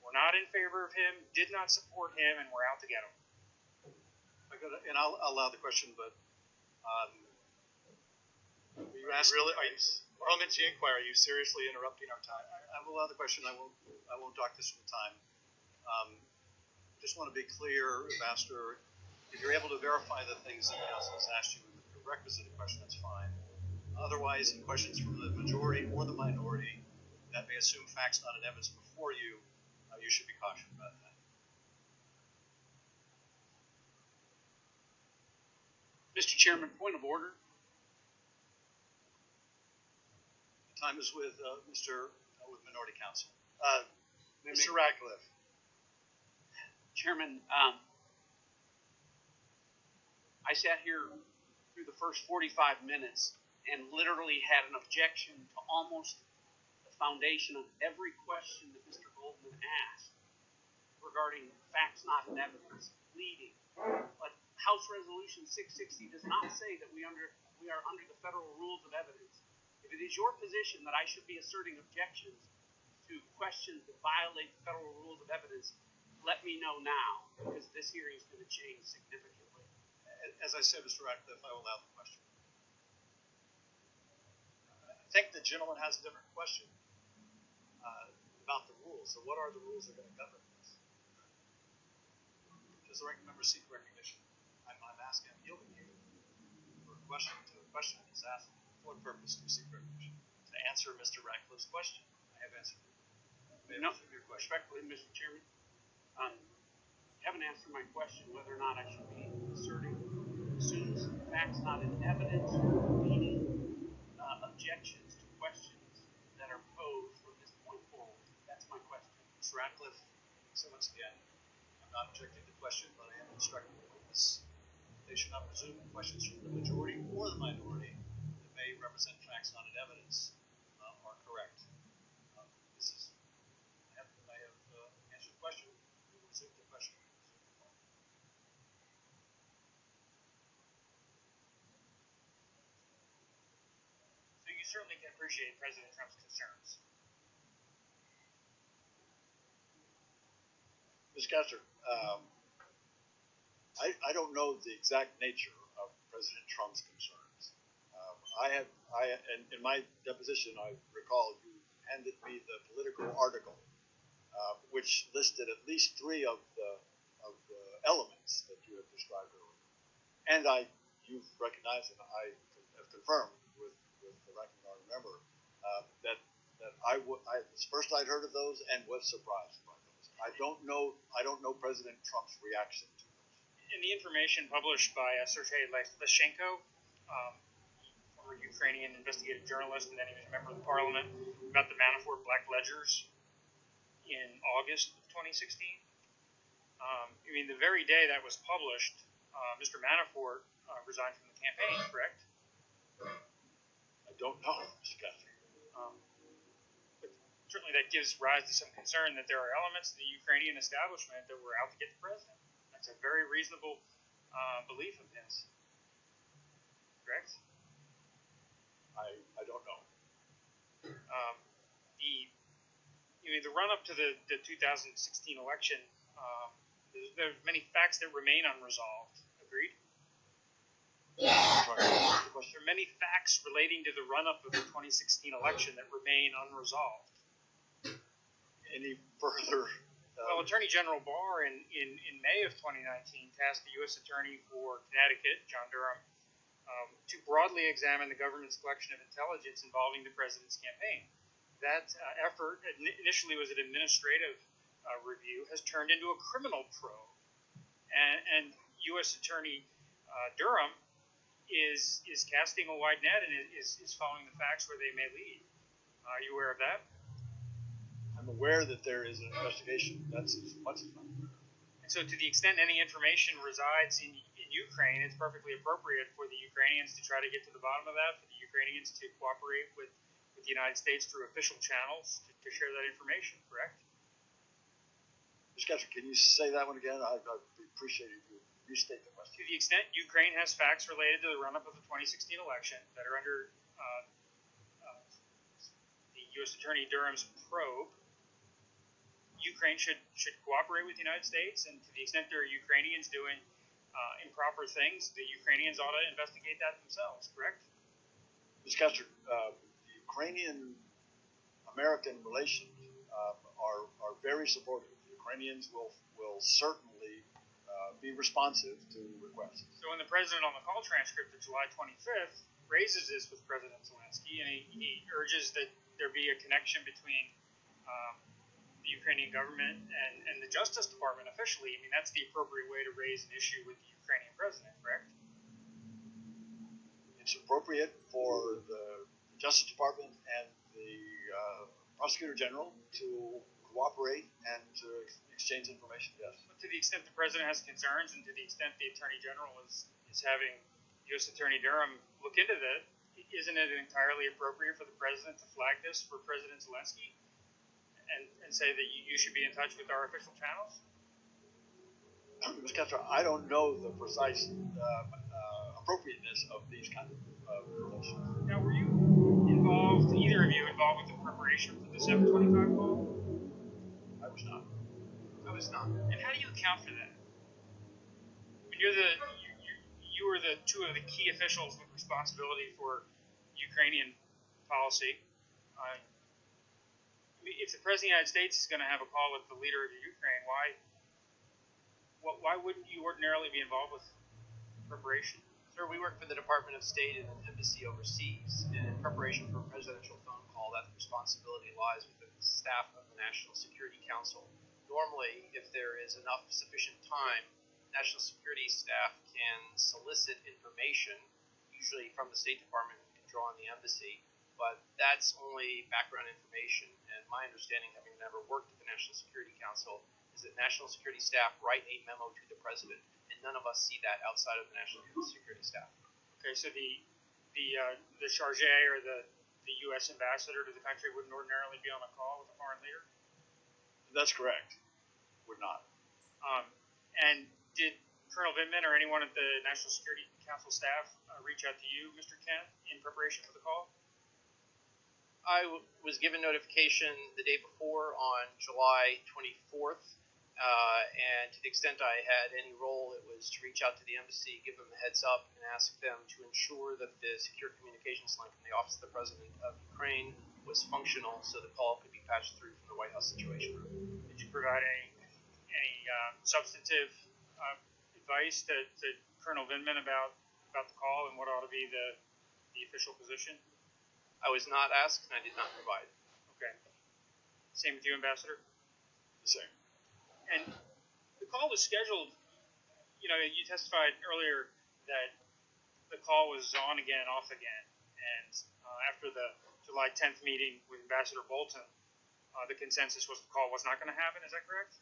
were not in favor of him, did not support him, and were out to get him. And I'll allow the question, but you asked, parliamentary inquiry. Are you seriously interrupting our time? I will allow the question. I won't dock this from the time. Just want to be clear, Ambassador. If you're able to verify the things that the Council has asked you in the prerequisite question, that's fine. Otherwise, in questions from the majority or the minority that may assume facts not in evidence before you, you should be cautious about that. Mr. Chairman, point of order. The time is with with Minority Counsel. Mr. Radcliffe. Chairman, I sat here through the first 45 minutes and literally had an objection to almost the foundation of every question that Mr. Goldman asked regarding facts not in evidence, leading. But House Resolution 660 does not say that we are under the federal rules of evidence. If it is your position that I should be asserting objections to questions that violate the federal rules of evidence, let me know now, because this hearing is going to change significantly. As I said, Mr. Radcliffe, I will allow the question. I think the gentleman has a different question about the rules. So what are the rules that are going to govern this? Does the ranking member seek recognition? I'm asking, I'm yielding you for a question to a question he's asking. For what purpose do you seek recognition? To answer Mr. Radcliffe's question. I have answered it. Respectfully, Mr. Chairman, you haven't answered my question whether or not I should be asserting assumes facts not in evidence or leading objections to questions that are posed from this point forward. That's my question. Mr. Radcliffe, so once again, I'm not objecting to the question, but I am instructing the witness. They should not presume questions from the majority or the minority that may represent facts not in evidence are correct. I have answered the question. We will resume the question. So you certainly can appreciate President Trump's concerns. Ms. Kessler, I don't know the exact nature of President Trump's concerns. In my deposition, I recall you handed me the political article, which listed at least 3 of the elements that you have described earlier. And you've recognized and I have confirmed with the ranking member that first I'd heard of those and was surprised by those. I don't know President Trump's reaction to those. In the information published by Sergei Leshchenko, former Ukrainian investigative journalist, and then he was a member of the parliament, about the Manafort black ledgers in August of 2016. The very day that was published, Mr. Manafort resigned from the campaign, correct? I don't know, Mr. Guthrie. But certainly that gives rise to some concern that there are elements of the Ukrainian establishment that were out to get the president. That's a very reasonable belief of his. Correct? I don't know. The run-up to the 2016 election, there's many facts that remain unresolved. Agreed? There are many facts relating to the run-up of the 2016 election that remain unresolved. Any further? Well, Attorney General Barr in May of 2019 tasked the U.S. Attorney for Connecticut, John Durham, to broadly examine the government's collection of intelligence involving the president's campaign. That effort initially was an administrative review, has turned into a criminal probe, and U.S. Attorney Durham is casting a wide net and is following the facts where they may lead. Are you aware of that? I'm aware that there is an investigation. That's as much as I'm aware. And so, to the extent any information resides in Ukraine, it's perfectly appropriate for the Ukrainians to try to get to the bottom of that, for the Ukrainians to cooperate with the United States through official channels to share that information, correct? Mr. Guthrie, can you say that one again? I'd appreciate it if you restate the question. To the extent Ukraine has facts related to the run-up of the 2016 election that are under the U.S. Attorney Durham's probe, Ukraine should cooperate with the United States, and to the extent there are Ukrainians doing improper things, the Ukrainians ought to investigate that themselves, correct? Mr. Guthrie, the Ukrainian-American relations are very supportive. The Ukrainians will certainly be responsive to requests. So when the president on the call transcript of July 25th raises this with President Zelensky, and he urges that there be a connection between the Ukrainian government and the Justice Department officially, that's the appropriate way to raise an issue with the Ukrainian president, correct? It's appropriate for the Justice Department and the Prosecutor General to cooperate and to exchange information, yes. But to the extent the president has concerns, and to the extent the Attorney General is having U.S. Attorney Durham look into that, isn't it entirely appropriate for the president to flag this for President Zelensky and say that you should be in touch with our official channels? Mr. Castro, I don't know the precise appropriateness of these kinds of relations. Now, were you involved, either of you involved with the preparation for the 725 call? I was not. I was not. And how do you account for that? You were the two of the key officials with responsibility for Ukrainian policy. If the President of the United States is going to have a call with the leader of Ukraine, why wouldn't you ordinarily be involved with preparation? Sir, we work for the Department of State and an embassy overseas, and in preparation for a presidential phone call, that responsibility lies within the staff of the National Security Council. Normally, if there is enough sufficient time, National Security staff can solicit information, usually from the State Department, who can draw on the embassy, but that's only background information, and my understanding, having never worked at the National Security Council, is that National Security staff write a memo to the President, and none of us see that outside of the National Security staff. Okay, so the charge or the U.S. ambassador to the country wouldn't ordinarily be on a call with a foreign leader? That's correct. Would not. And did Colonel Vindman or anyone at the National Security Council staff reach out to you, Mr. Kent, in preparation for the call? I was given notification the day before on July 24th, and to the extent I had any role, it was to reach out to the embassy, give them a heads up, and ask them to ensure that the secure communications link from the Office of the President of Ukraine was functional so the call could be patched through from the White House Situation Room. Did you provide any substantive advice to Colonel Vindman about about the call and what ought to be the official position? I was not asked, and I did not provide. Okay. Same with you, Ambassador? The same. And the call was scheduled, you know, you testified earlier that the call was on again and off again. And after the July 10th meeting with Ambassador Bolton, the consensus was the call was not going to happen. Is that correct?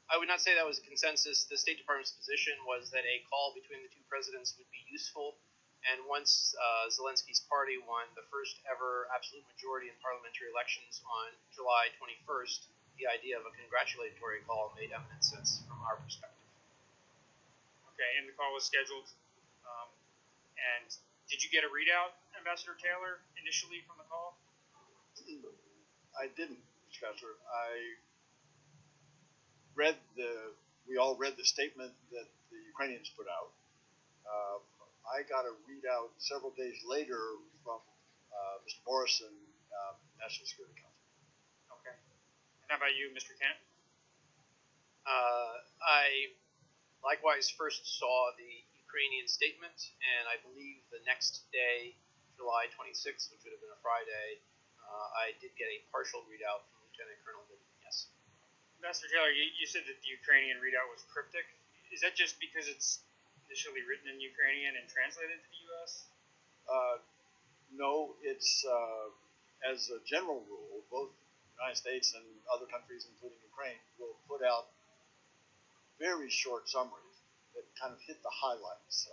I would not say that was a consensus. The State Department's position was that a call between the two presidents would be useful. And once Zelensky's party won the first ever absolute majority in parliamentary elections on July 21st, the idea of a congratulatory call made eminent sense from our perspective. Okay, and the call was scheduled. And did you get a readout, Ambassador Taylor, initially from the call? I didn't, Mr. Counselor. We all read the statement that the Ukrainians put out. I got a readout several days later from Mr. Morrison, National Security Council. Okay. And how about you, Mr. Kent? I likewise first saw the Ukrainian statement, and I believe the next day, July 26th, which would have been a Friday, I did get a partial readout from Lieutenant Colonel Goodman, yes. Ambassador Taylor, you said that the Ukrainian readout was cryptic. Is that just because it's initially written in Ukrainian and translated to the U.S.? No, it's as a general rule, both the United States and other countries, including Ukraine, will put out very short summaries that kind of hit the highlights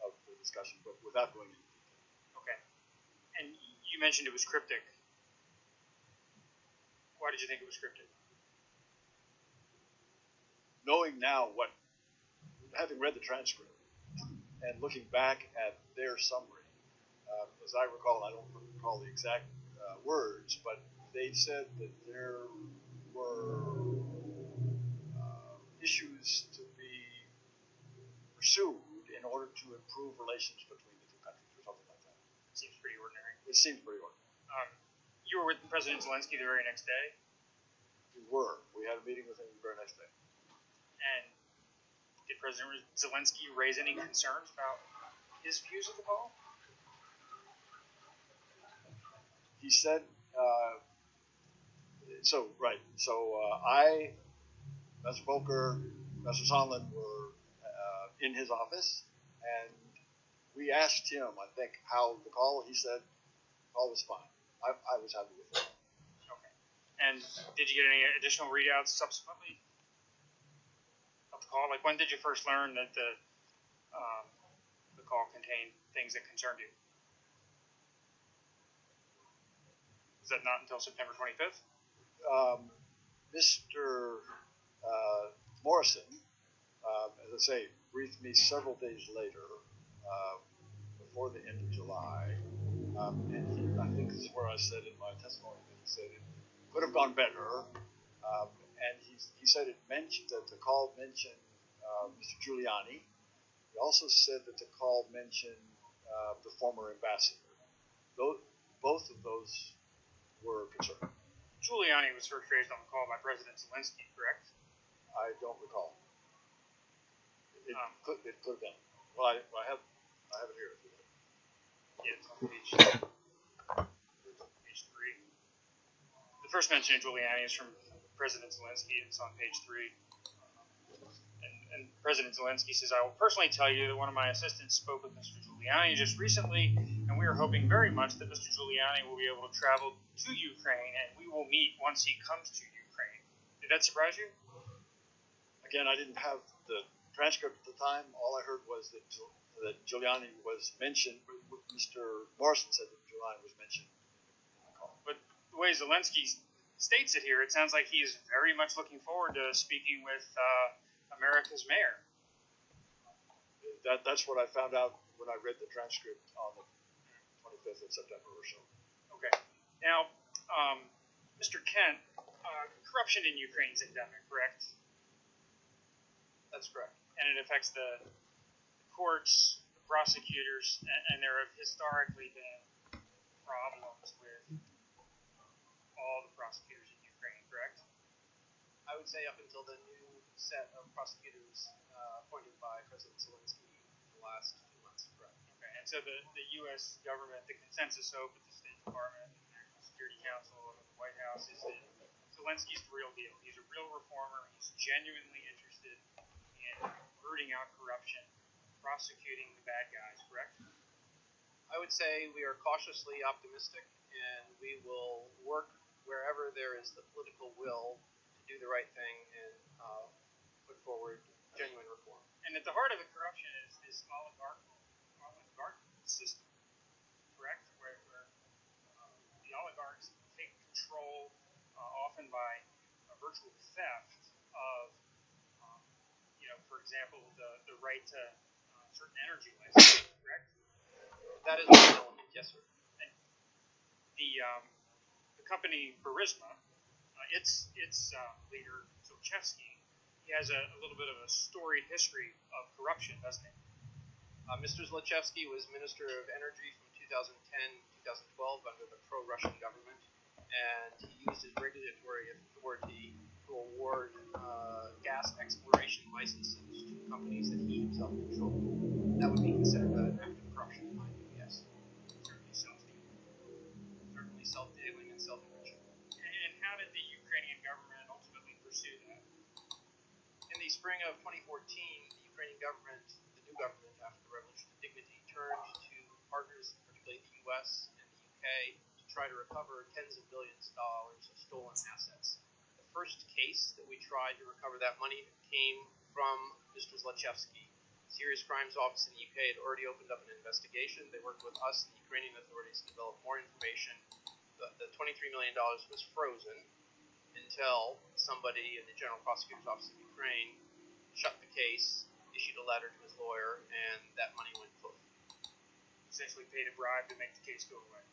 of the discussion, but without going into detail. Okay. And you mentioned it was cryptic. Why did you think it was cryptic? Knowing now having read the transcript and looking back at their summary, as I recall, I don't recall the exact words, but they said that there were issues to be pursued in order to improve relations between the two countries or something like that. Seems pretty ordinary. It seems pretty ordinary. You were with President Zelensky the very next day? We were. We had a meeting with him the very next day. And did President Zelensky raise any concerns about his views of the call? He said, I, Mr. Volker, Mr. Sondland were in his office, and we asked him, I think, how the call, he said, the call was fine. I was happy with it. Okay. And did you get any additional readouts subsequently of the call? Like, when did you first learn that the call contained things that concerned you? Was that not until September 25th? Mr. Morrison, as I say, briefed me several days later, before the end of July, and I think this is where I said in my testimony that he said it could have gone better, and he said it mentioned that the call mentioned Mr. Giuliani. He also said that the call mentioned the former ambassador. Both of those were concerned. Giuliani was first raised on the call by President Zelensky, correct? I don't recall. It could have been. Well, I have it here. Yeah, it's on page 3. The first mention of Giuliani is from President Zelensky. It's on page 3. And President Zelensky says, I will personally tell you that one of my assistants spoke with Mr. Giuliani just recently, and we are hoping very much that Mr. Giuliani will be able to travel to Ukraine, and we will meet once he comes to Ukraine. Did that surprise you? Again, I didn't have the transcript at the time. All I heard was that Giuliani was mentioned. Mr. Morrison said that Giuliani was mentioned in the call. But the way Zelensky states it here, it sounds like he is very much looking forward to speaking with America's mayor. That's what I found out when I read the transcript on the 25th of September or so. Okay. Now, Mr. Kent, corruption in Ukraine is endemic, correct? That's correct. And it affects the courts, the prosecutors, and there have historically been problems with all the prosecutors in Ukraine, correct? I would say up until the new set of prosecutors appointed by President Zelensky last 2 months. Correct. Okay, and so the U.S. government, the consensus hope at the State Department, the National Security Council, and the White House is that Zelensky's the real deal. He's a real reformer. He's genuinely interested in rooting out corruption, prosecuting the bad guys, correct? I would say we are cautiously optimistic, and we will work wherever there is the political will to do the right thing and put forward genuine reform. And at the heart of the corruption is this oligarch system, correct? Where the oligarchs take control, often by virtual theft of, for example, the right to certain energy licenses, correct? That is one element, yes, sir. And the company Burisma, its leader Zlochevsky, he has a little bit of a storied history of corruption, doesn't he? Mr. Zlochevsky was Minister of Energy from 2010-2012 under the pro-Russian government, and he used his regulatory authority to award gas exploration licenses to companies that he himself controlled. That would be considered an act of corruption in my view, yes. Certainly self-dealing. Certainly self-dealing and self-enriching. And how did the Ukrainian government ultimately pursue that? In the spring of 2014, the Ukrainian government, the new government after the Revolution of Dignity, turned to partners, particularly the U.S. and the UK, to try to recover tens of billions of dollars of stolen assets. The first case that we tried to recover that money came from Mr. Zlochevsky. The Serious Crimes Office in the UK had already opened up an investigation. They worked with us, the Ukrainian authorities, to develop more information. The $23 million was frozen until somebody in the General Prosecutor's Office of Ukraine shut the case, issued a letter to his lawyer, and that money went poof. Essentially paid a bribe to make the case go away.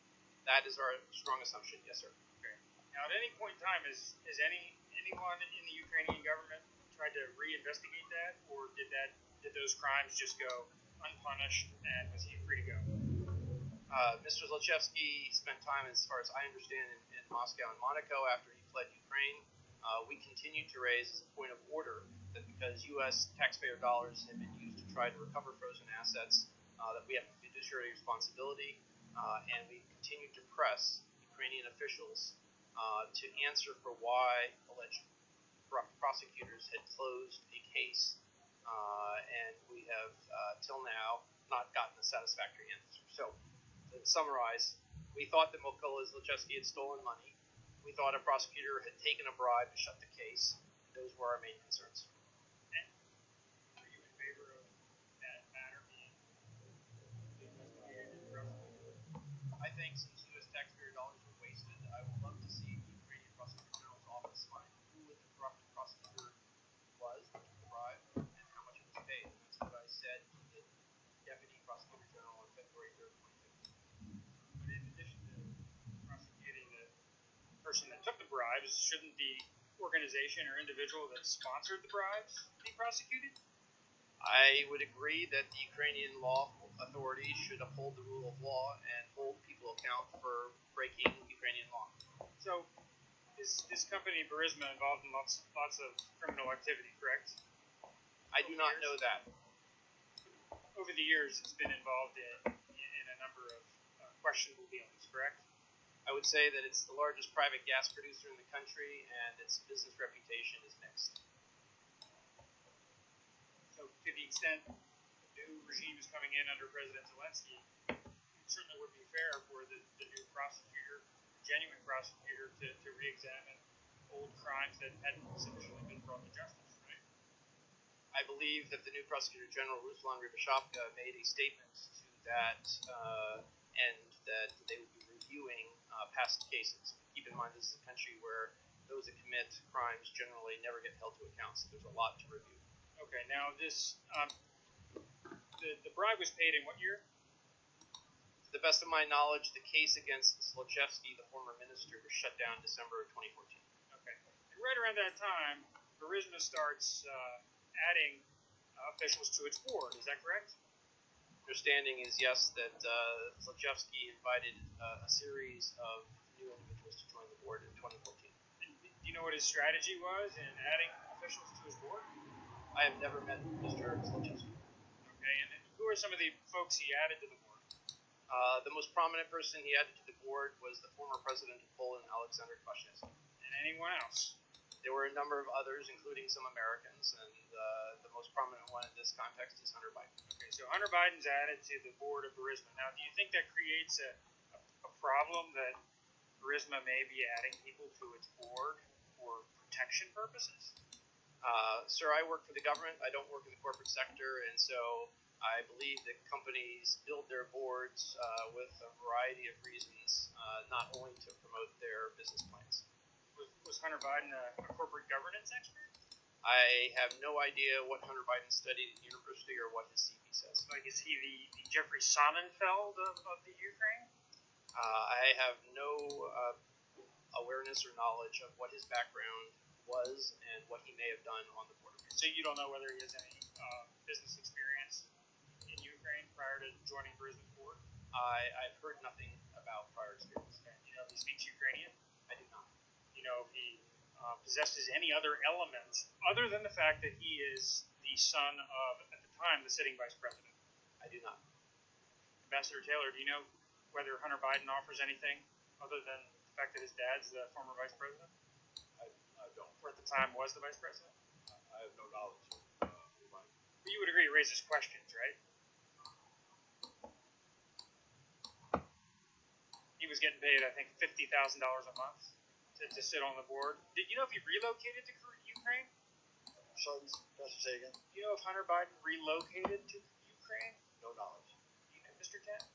That is our strong assumption, yes, sir. Okay. Now, at any point in time, has anyone in the Ukrainian government tried to reinvestigate that, or did those crimes just go unpunished, and was he free to go? Mr. Zlochevsky spent time, as far as I understand, in Moscow and Monaco after he fled Ukraine. We continued to raise as a point of order that because U.S. taxpayer dollars had been used to try to recover frozen assets, that we have a fiduciary responsibility, and we continued to press Ukrainian officials to answer for why alleged corrupt prosecutors had closed a case, and we have, till now, not gotten a satisfactory answer. So, to summarize, we thought that Mykola Zlochevsky had stolen money. We thought a prosecutor had taken a bribe to shut the case. Those were our main concerns. And are you in favor of that matter being investigated and prosecuted? I think since U.S. taxpayer dollars were wasted, I would love to see the Ukrainian Prosecutor General's office find who the corrupt prosecutor was that took the bribe and how much it was paid. And that's what I said to the Deputy Prosecutor General on February 3rd, 2015. But in addition to prosecuting the person that took the bribes, shouldn't the organization or individual that sponsored the bribes be prosecuted? I would agree that the Ukrainian law authorities should uphold the rule of law and hold people account for breaking Ukrainian law. So, is this company Burisma involved in lots of criminal activity, correct? I do not know that. Over the years, it's been involved in a number of questionable dealings, correct? I would say that it's the largest private gas producer in the country, and its business reputation is mixed. So, to the extent the new regime is coming in under President Zelensky, it certainly would be fair for the new prosecutor, genuine prosecutor, to re-examine old crimes that hadn't sufficiently been brought to justice, right? I believe that the new Prosecutor General, Ruslan Rybashapka, made a statement to that end that they would be reviewing past cases. Keep in mind, this is a country where those that commit crimes generally never get held to account, so there's a lot to review. Okay, now this, the bribe was paid in what year? To the best of my knowledge, the case against Zlochevsky, the former minister, was shut down December of 2014. Okay, and right around that time, Burisma starts adding officials to its board, is that correct? Understanding is, yes, that Zlochevsky invited a series of new individuals to join the board in 2014. And do you know what his strategy was in adding officials to his board? I have never met Mr. Zlochevsky. Okay, and Who are some of the folks he added to the board? The most prominent person he added to the board was the former president of Poland, Alexander Kwaśniewski. And anyone else? There were a number of others, including some Americans, and the most prominent one in this context is Hunter Biden. Okay, so Hunter Biden's added to the board of Burisma. Now, do you think that creates a problem that Burisma may be adding people to its board for protection purposes? Sir, I work for the government. I don't work in the corporate sector, and so I believe that companies build their boards with a variety of reasons, not only to promote their business plans. Was Hunter Biden a corporate governance expert? I have no idea what Hunter Biden studied at university or what his CV says. Like, is he the Jeffrey Sonnenfeld of the Ukraine? I have no awareness or knowledge of what his background was and what he may have done on the board. So you don't know whether he has any business experience in Ukraine prior to joining Burisma's board? I've heard nothing about prior experience. Okay. Do you know if he speaks Ukrainian? I do not. Do you know if he possesses any other elements other than the fact that he is the son of, at the time, the sitting vice president? I do not. Ambassador Taylor, do you know whether Hunter Biden offers anything other than the fact that his dad's the former vice president? I don't. Or at the time was the vice president? I have no knowledge of Biden. But you would agree it raises questions, right? He was getting paid, I think, $50,000 a month to sit on the board. Did you know if he relocated to Ukraine? Sorry, Pastor, say again? Do you know if Hunter Biden relocated to Ukraine? No knowledge. Do you know, Mr. Kent?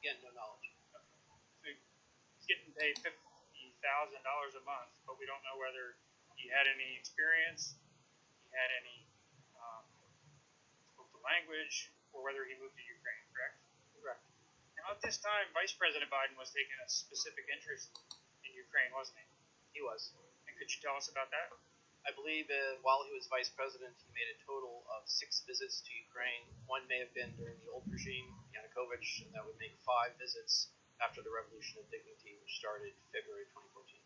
Again, no knowledge. Okay. So he's getting paid $50,000 a month, but we don't know whether he had any experience, he had any spoke the language, or whether he moved to Ukraine, correct? Correct. Now, at this time, Vice President Biden was taking a specific interest in Ukraine, wasn't he? He was. And could you tell us about that? I believe while he was vice president, he made a total of 6 visits to Ukraine. One may have been during the old regime, Yanukovych, and that would make 5 visits after the Revolution of Dignity, which started February 2014.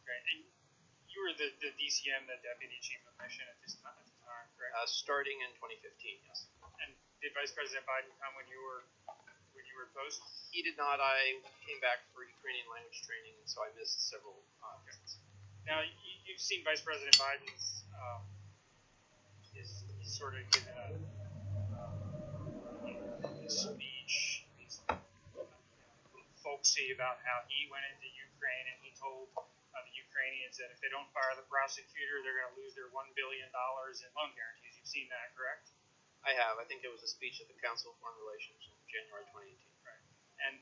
Okay, and you were the DCM, the Deputy Chief of Mission at the time, correct? Starting in 2015, yes. And did Vice President Biden come when you were post? He did not. I came back for Ukrainian language training, and so I missed several visits. Now, you've seen Vice President Biden's his sort of his speech. He's folksy about how he went into Ukraine and he told the Ukrainians that if they don't fire the prosecutor, they're going to lose their $1 billion in loan guarantees. You've seen that, correct? I have. I think it was a speech at the Council of Foreign Relations in January 2018. Right. And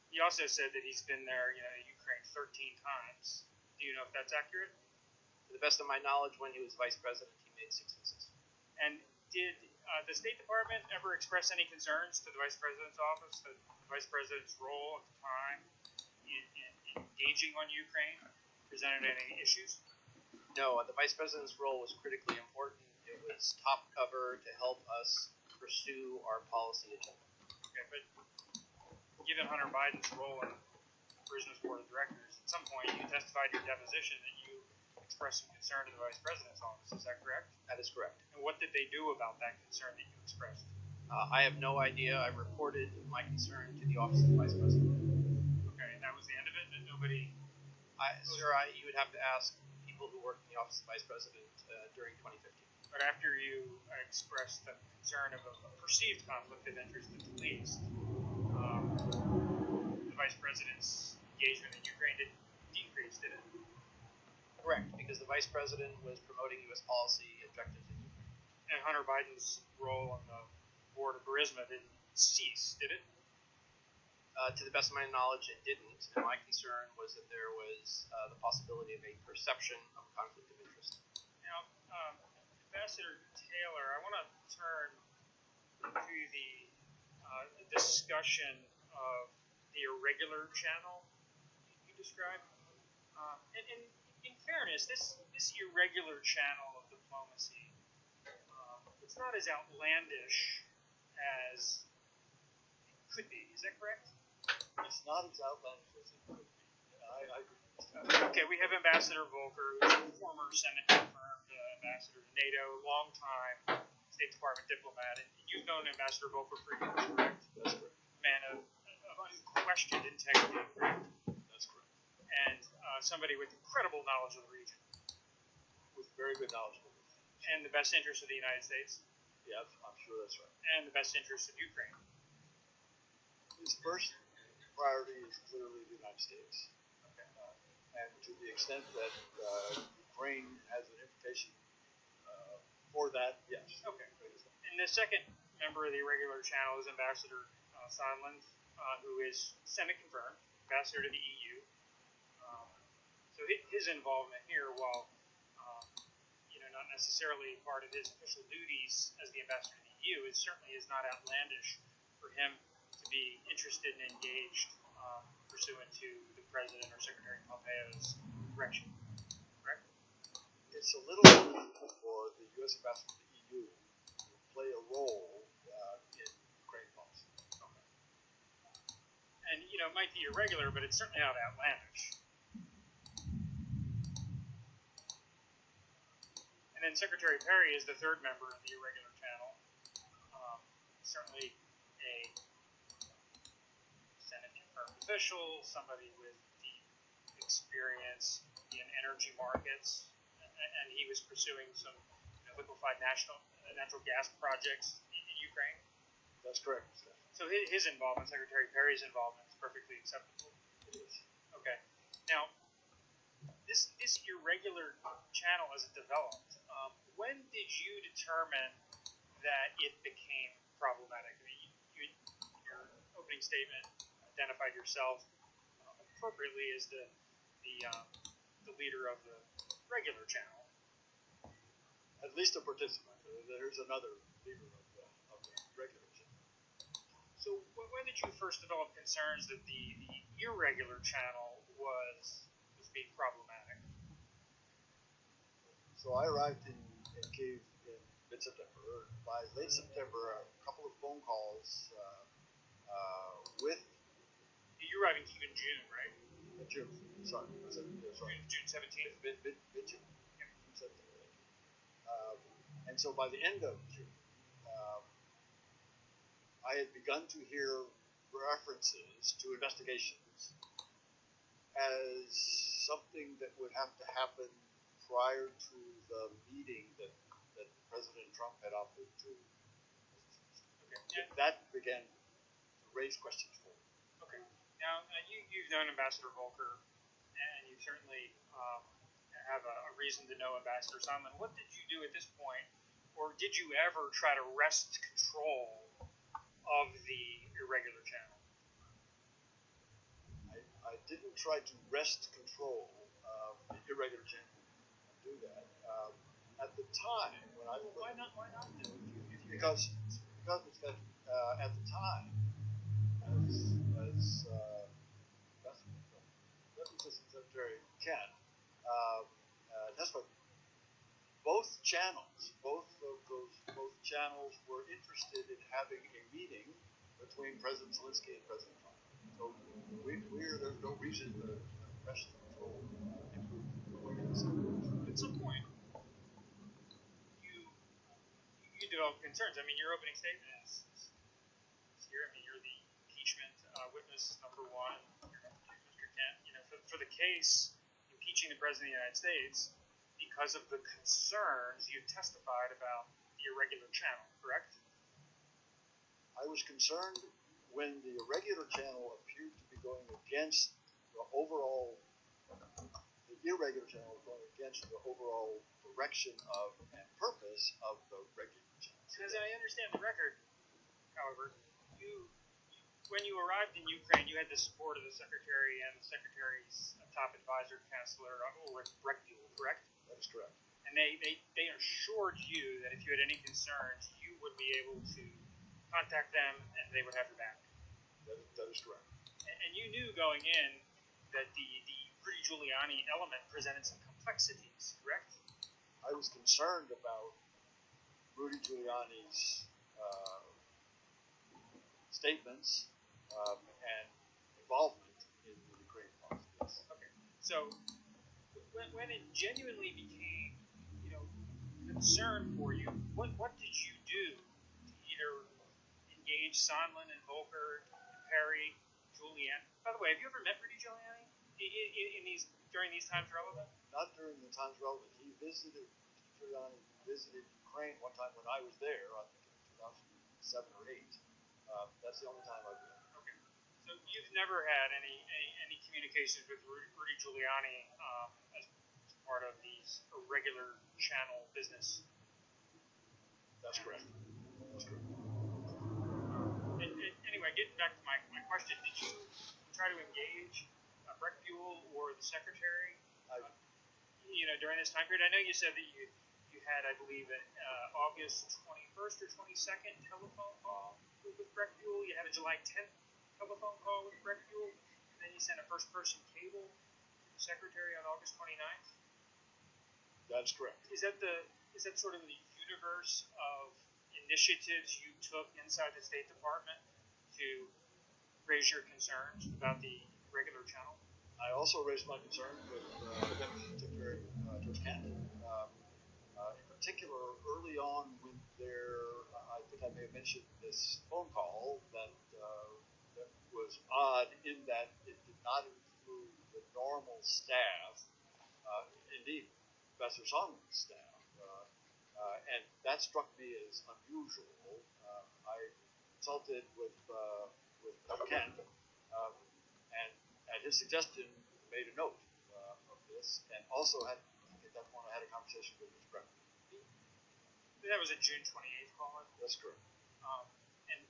he also said that he's been there, Ukraine 13 times. Do you know if that's accurate? To the best of my knowledge, when he was vice president, he made 6 visits. And did the State Department ever express any concerns to the Vice President's office, the Vice President's role at the time in engaging on Ukraine presented any issues? No, the vice president's role was critically important. It was top cover to help us pursue our policy agenda. Okay, but given Hunter Biden's role in Burisma's board of directors, at some point you testified in your deposition that you expressed some concern to the Vice President's office. Is that correct? That is correct. And what did they do about that concern that you expressed? I have no idea. I reported my concern to the office of the Vice President. Okay, and that was the end of it? That nobody... Sir, you would have to ask people who work in the office of the Vice President during 2015. But after you expressed the concern of a perceived conflict of interest at the least, the Vice President's engagement in Ukraine didn't decrease, did it? Correct, because the Vice President was promoting U.S. policy objectives in Ukraine. And Hunter Biden's role on the board of Burisma didn't cease, did it? To the best of my knowledge, it didn't. And my concern was that there was the possibility of a perception of conflict of interest. Now, Ambassador Taylor, I want to turn to the discussion of the irregular channel you described. And in fairness, this irregular channel of diplomacy, it's not as outlandish as it could be. Is that correct? It's not as outlandish as it could be. I agree. Okay, we have Ambassador Volker, who's a former Senate confirmed ambassador to NATO, long time State Department diplomat, and you've known Ambassador Volker for years, correct? That's correct. Man of unquestioned integrity, correct? That's correct. And somebody with incredible knowledge of the region. With very good knowledge of it. And the best interest of the United States. Yeah, I'm sure that's right. And the best interest of Ukraine. His first priority is clearly the United States. Okay. And to the extent that Ukraine has an invitation for that, yes. Okay. And the second member of the irregular channel is Ambassador Sondland, who is Senate confirmed, ambassador to the EU. So his involvement here, while not necessarily part of his official duties as the ambassador to the EU, it certainly is not outlandish for him to be interested and engaged pursuant to the President or Secretary Pompeo's direction. Correct? It's a little unusual for the U.S. ambassador to the EU to play a role in Ukraine policy. Okay. And, it might be irregular, but it's certainly not outlandish. And then Secretary Perry is the third member of the irregular channel. Certainly a Senate confirmed official, somebody with deep experience in energy markets, and he was pursuing some liquefied natural gas projects in Ukraine. That's correct. So his involvement, Secretary Perry's involvement, is perfectly acceptable. It is. Okay. Now, this irregular channel as it developed, when did you determine that it became problematic? I mean, your opening statement identified yourself appropriately as the leader of the regular channel. At least a participant. There's another leader of the regular channel. So when did you first develop concerns that the irregular channel was being problematic? So I arrived in Kyiv in mid-September. By late September, a couple of phone calls with... You arrived in Kyiv in June, right? June, sorry. June 17th? Mid-June. Yeah. September. And so by the end of June, I had begun to hear references to investigations as something that would have to happen prior to the meeting that President Trump had offered to. Okay. That began to raise questions for me. Okay. Now, you've known Ambassador Volker, and you certainly have a reason to know Ambassador Sondland. What did you do at this point, or did you ever try to wrest control of the irregular channel? I didn't try to wrest control of the irregular channel. Do that. At the time, when I why not? Because at the time, as Assistant Secretary Ken testified, both channels were interested in having a meeting between President Zelensky and President Trump. So there's no reason to wrest control if we're going in this direction. At some point, you develop concerns. I mean, your opening statement is here. I mean, you're the impeachment witness number one, Mr. Kent. For the case impeaching the President of the United States because of the concerns you testified about the irregular channel, correct? I was concerned when the irregular channel appeared to be going against the overall. The irregular channel was going against the overall direction of and purpose of the regular channel. As I understand the record, however, when you arrived in Ukraine, you had the support of the Secretary and the Secretary's top advisor, Chancellor Ulrich Brechbuhl, correct? That is correct. And they assured you that if you had any concerns, you would be able to contact them and they would have your back. That is correct. And you knew going in that the Rudy Giuliani element presented some complexities, correct? I was concerned about Rudy Giuliani's statements and involvement in the Ukraine policy. Okay. So when it genuinely became, concern for you. What did you do to either engage Sondland and Volker, Perry, Giuliani? By the way, have you ever met Rudy Giuliani during these times relevant? Not during the times relevant. Giuliani visited Ukraine one time when I was there, I think in 2007 or 8. That's the only time I've been. Okay. So you've never had any communications with Rudy Giuliani as part of these regular channel business? That's correct. That's correct. Anyway, getting back to my question, did you try to engage Breck Buell or the secretary during this time period? I know you said that you had, I believe, an August 21st or 22nd telephone call with Breck Buell. You had a July 10th telephone call with Breck Buell, and then you sent a first-person cable to the secretary on August 29th. That's correct. Is that sort of the universe of initiatives you took inside the State Department to raise your concerns about the regular channel? I also raised my concern with Secretary George Canton. In particular, early on with I think I may have mentioned this phone call that was odd in that it did not include the normal staff, indeed, Professor Sondland's staff. And that struck me as unusual. I consulted with Kent, and at his suggestion, made a note of this, and also at that point I had a conversation with his brother. That was a June 28th call. That's correct. And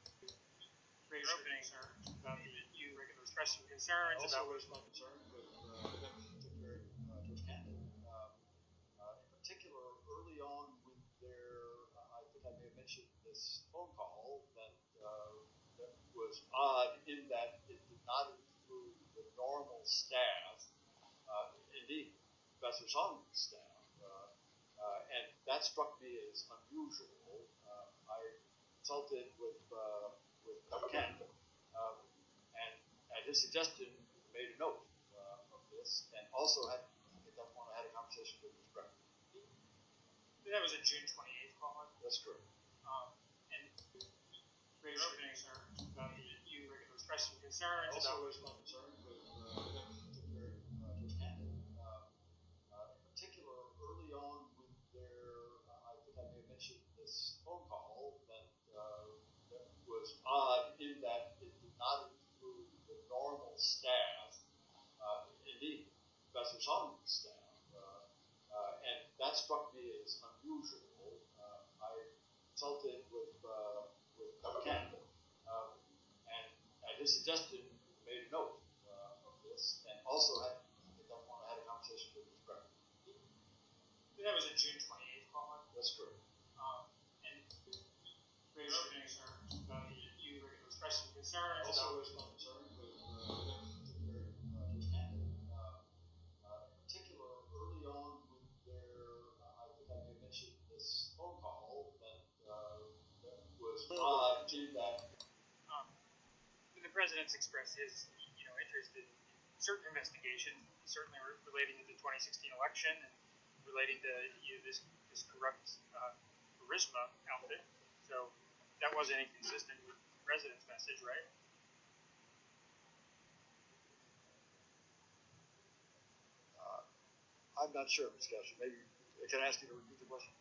raised your concerns about you regular expressing concerns I also about. raised my concern with Secretary George Canton. In particular, early on with I think I may have mentioned this phone call that was odd in that it did not include the normal staff, indeed, Professor Sondland's staff. And that struck me as unusual. I consulted with Kent, and at his suggestion, made a note of this, and also at that point I had a conversation with his brother. That was a June 28th call. That's correct. And raised your concerns about you regular expressing concerns I also about. raised my concern with Secretary George Canton. In particular, early on with I think I may have mentioned this phone call that was odd in that it did not include the normal staff, indeed, Professor Sondland's staff. And that struck me as unusual. I consulted with Kent, and at his suggestion, made a note of this, and also at that point I had a conversation with his brother. That was a June 28th call. That's correct. And raised your concerns about you regular expressing concerns I also about. raised my concern with Secretary George Canton. In particular, early on with I think I may have mentioned this phone call that was odd in that. When the president's expressed his interest in certain investigations, certainly relating to the 2016 election and relating to this corrupt charisma outfit. So that wasn't inconsistent with the president's message, right? I'm not sure, Mr. Casher. Maybe can I ask you to repeat the question?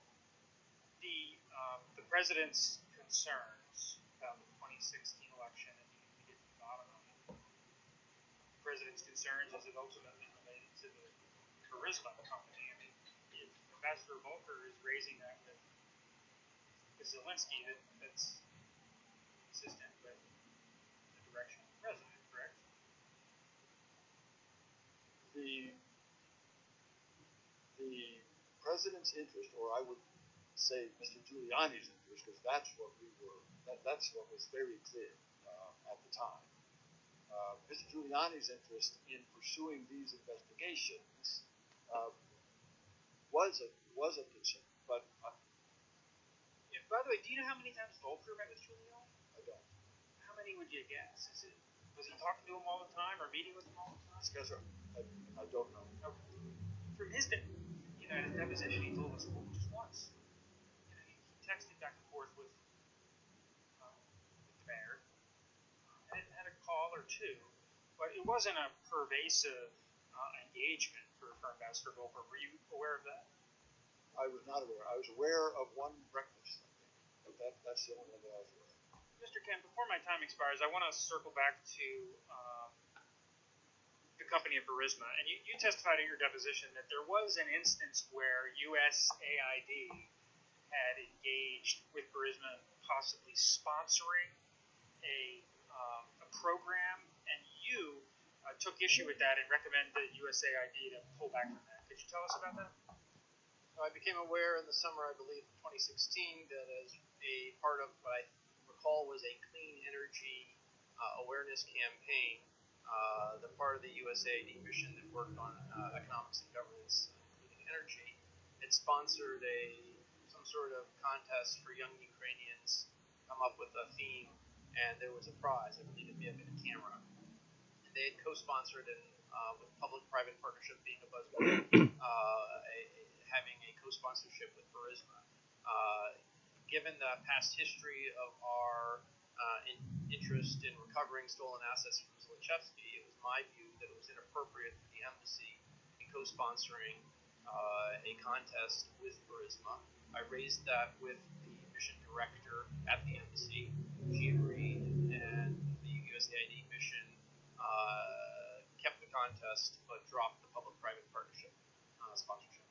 The president's concerns about the 2016 election and to get to the bottom of it. The president's concerns as it ultimately related to the charisma company. I mean, if Ambassador Volker is raising that with Zelensky, that's consistent with the direction of the president, correct? The president's interest, or I would say Mr. Giuliani's interest, because that's what was very clear at the time. Mr. Giuliani's interest in pursuing these investigations was a concern, but by the way, do you know how many times Volker met with Giuliani? I don't. How many would you guess? Was he talking to him all the time or meeting with him all the time? Mr. Casher, I don't know. Okay. From his deposition, he told us just once. texted back and forth with the mayor, and had a call or two, but it wasn't a pervasive engagement for Ambassador Volker. Were you aware of that? I was not aware. I was aware of one breakfast, but that's the only one that I was aware of. Mr. Kent, before my time expires, I want to circle back to the company of Burisma. And you testified at your deposition that there was an instance where USAID had engaged with Burisma, possibly sponsoring a program, and you took issue with that and recommended USAID to pull back from that. Could you tell us about that? I became aware in the summer, I believe, of 2016, that as a part of what I recall was a clean energy awareness campaign, the part of the USAID mission that worked on economics and governance, including energy, had sponsored some sort of contest for young Ukrainians to come up with a theme, and there was a prize. I believe it may have been a camera. And they had co-sponsored, and with public-private partnership being a buzzword, having a co-sponsorship with Burisma. Given the past history of our interest in recovering stolen assets from Zlochevsky, it was my view that it was inappropriate for the embassy to be co-sponsoring a contest with Burisma. I raised that with the mission director at the embassy. She agreed, and the USAID mission kept the contest but dropped the public-private partnership sponsorship.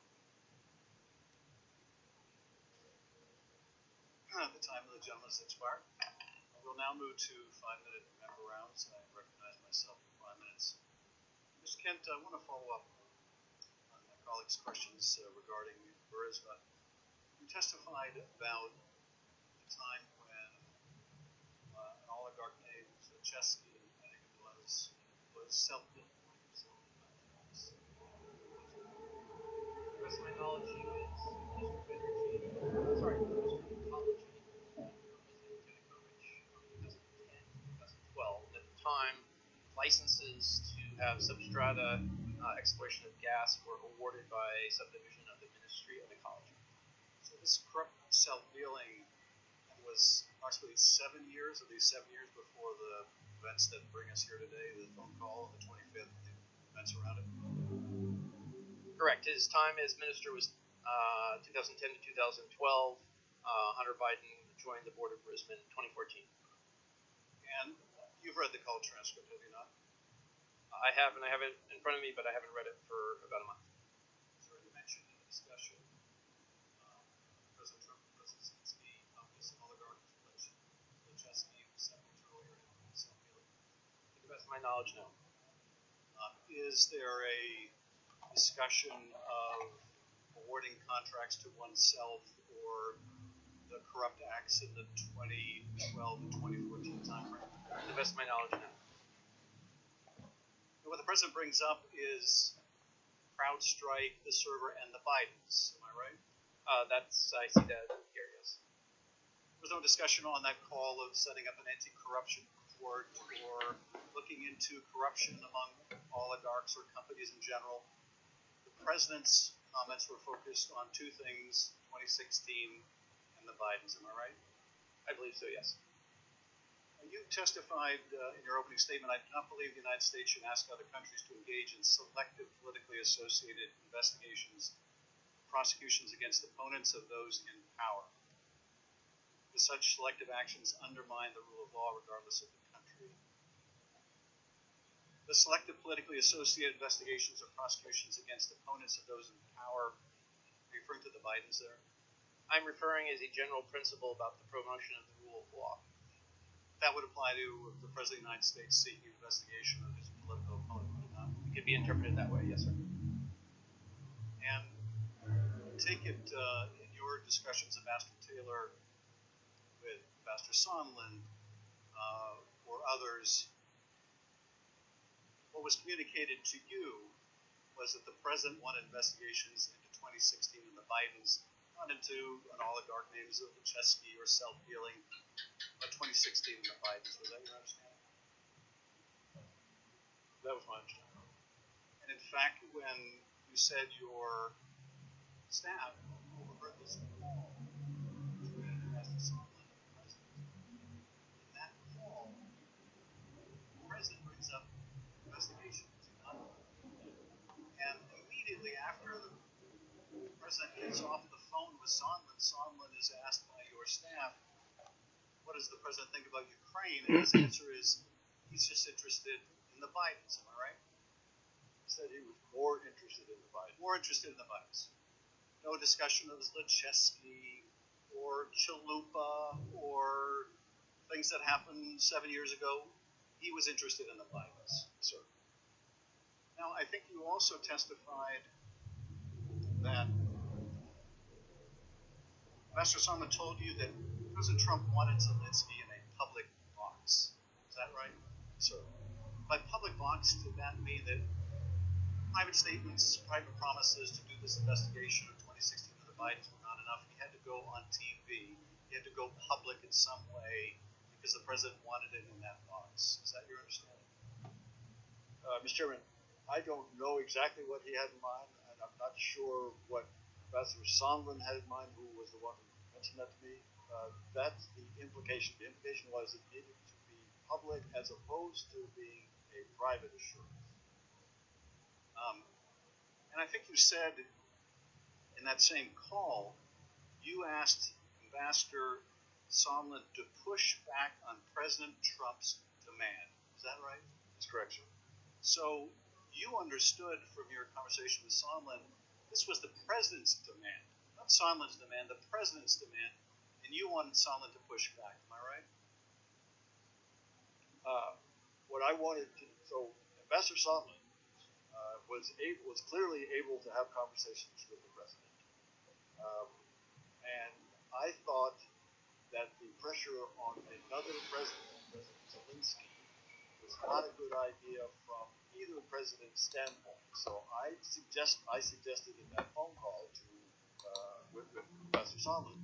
The time of the gentleman has expired. We'll now move to 5-minute member rounds. I recognize myself for 5 minutes. Mr. Kent, I want to follow up on my colleague's questions regarding Burisma. You testified about the time when an oligarch named Zlochevsky, I think it was self-built. The best of my knowledge, he was Minister of Energy, Minister of Ecology, President Yanukovych from 2010 to 2012. At the time, licenses to have substrata exploration of gas were awarded by a subdivision of the Ministry of Ecology. So this corrupt self-dealing was approximately 7 years, at least 7 years before the events that bring us here today, the phone call on the 25th, the events around it. Correct. His time as minister was 2010 to 2012. Hunter Biden joined the board of Burisma in 2014. And you've read the call transcript, have you not? I have, and I have it in front of me, but I haven't read it for about a month. Is there any mention in the discussion, President Trump and President Zelensky, of this oligarch Zlochevsky, who was sentenced earlier in self-dealing? To the best of my knowledge, no. Is there a discussion of awarding contracts to oneself or the corrupt acts in the 2012 and 2014 timeframe? To the best of my knowledge, no. And what the president brings up is CrowdStrike, the server, and the Bidens. Am I right? I see that here, yes. There was no discussion on that call of setting up an anti-corruption court or looking into corruption among oligarchs or companies in general. The president's comments were focused on two things, 2016 and the Bidens. Am I right? I believe so, yes. You testified in your opening statement, I do not believe the United States should ask other countries to engage in selective politically associated investigations, prosecutions against opponents of those in power. Because such selective actions undermine the rule of law regardless of the country. The selective politically associated investigations or prosecutions against opponents of those in power, are you referring to the Bidens there? I'm referring as a general principle about the promotion of the rule of law. That would apply to the President of the United States seeking an investigation of his political opponent, would it not? It could be interpreted that way, yes, sir. And take it in your discussions of Ambassador Taylor with Ambassador Sondland or others, what was communicated to you was that the president wanted investigations into 2016 and the Bidens, not into an oligarch named Zlochevsky or self-dealing, but 2016 and the Bidens. Was that your understanding? That was my understanding. And in fact, when you said your staff overheard this call between Ambassador Sondland and the president. In that call, the president brings up investigation, does he not? And immediately after the president gets off the phone with Sondland, Sondland is asked by your staff, what does the president think about Ukraine? And his answer is, he's just interested in the Bidens, am I right? He said he was more interested in the Bidens. More interested in the Bidens. No discussion of Zlochevsky or Chalupa or things that happened 7 years ago. He was interested in the Bidens. Sir. Now, I think you also testified that Ambassador Sondland told you that President Trump wanted Zelensky in a public box. Is that right? Sir. By public box, did that mean that private statements, private promises to do this investigation of 2016 of the Bidens were not enough? He had to go on TV. He had to go public in some way because the president wanted it in that box. Is that your understanding? Mr. Chairman, I don't know exactly what he had in mind, and I'm not sure what Ambassador Sondland had in mind, who was the one who mentioned that to me. That's the implication. The implication was it needed to be public as opposed to being a private assurance. And I think you said in that same call, you asked Ambassador Sondland to push back on President Trump's demand. Is that right? That's correct, sir. So you understood from your conversation with Sondland, this was the president's demand, not Sondland's demand, the president's demand, and you wanted Sondland to push back. Am I right? What I wanted to, so Ambassador Sondland was clearly able to have conversations with the president, and I thought that the pressure on another president, President Zelensky, was not a good idea from either president's standpoint. So I suggested in that phone call to with Ambassador Sondland,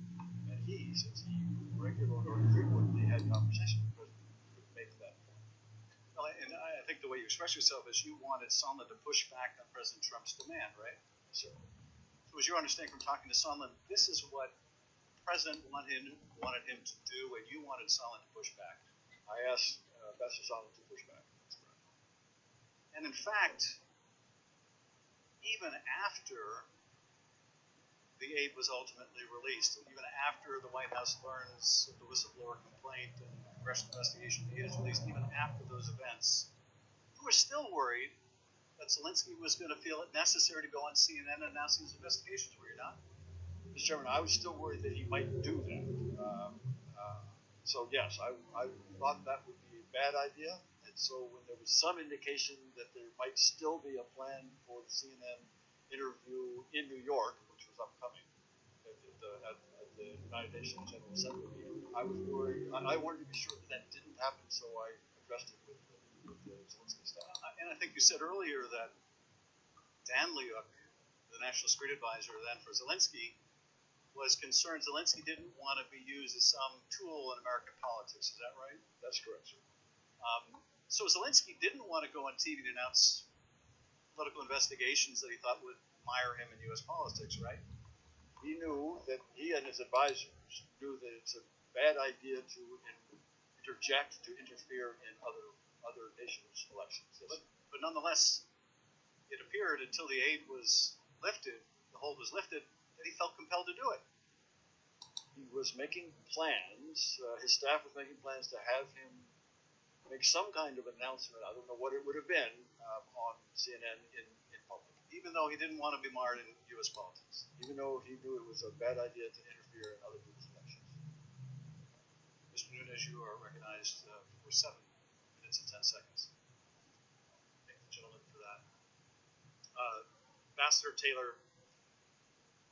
and he, since he regularly or frequently had conversations with the president, could make that point. Well, and I think the way you express yourself is you wanted Sondland to push back on President Trump's demand, right? So was your understanding from talking to Sondland, this is what the president wanted him to do, and you wanted Sondland to push back? I asked Ambassador Sondland to push back. That's correct. And in fact, even after the aid was ultimately released, even after the White House learns of the whistleblower complaint and the congressional investigation, the aid is released, even after those events, you were still worried that Zelensky was going to feel it necessary to go on CNN and announce these investigations, were you not? Mr. Chairman, I was still worried that he might do that. So yes, I thought that would be a bad idea. And so when there was some indication that there might still be a plan for the CNN interview in New York, which was upcoming at the United Nations General Assembly meeting, I was worried. I wanted to be sure that didn't happen, so I addressed it with the Zelensky staff. And I think you said earlier that Dan Liuk, the National Security Advisor then for Zelensky, was concerned Zelensky didn't want to be used as some tool in American politics. Is that right? That's correct, sir. So Zelensky didn't want to go on TV to announce political investigations that he thought would mire him in U.S. politics, right? He knew that he and his advisors knew that it's a bad idea to interject, to interfere in other nations' elections. But nonetheless, it appeared until the aid was lifted, the hold was lifted, that he felt compelled to do it. He was making plans, his staff was making plans to have him make some kind of announcement, I don't know what it would have been, on CNN in public. Even though he didn't want to be marred in U.S. politics. Even though he knew it was a bad idea to interfere in other people's elections. Mr. Nunes, you are recognized for 7 minutes and 10 seconds. Thank the gentleman for that. Ambassador Taylor,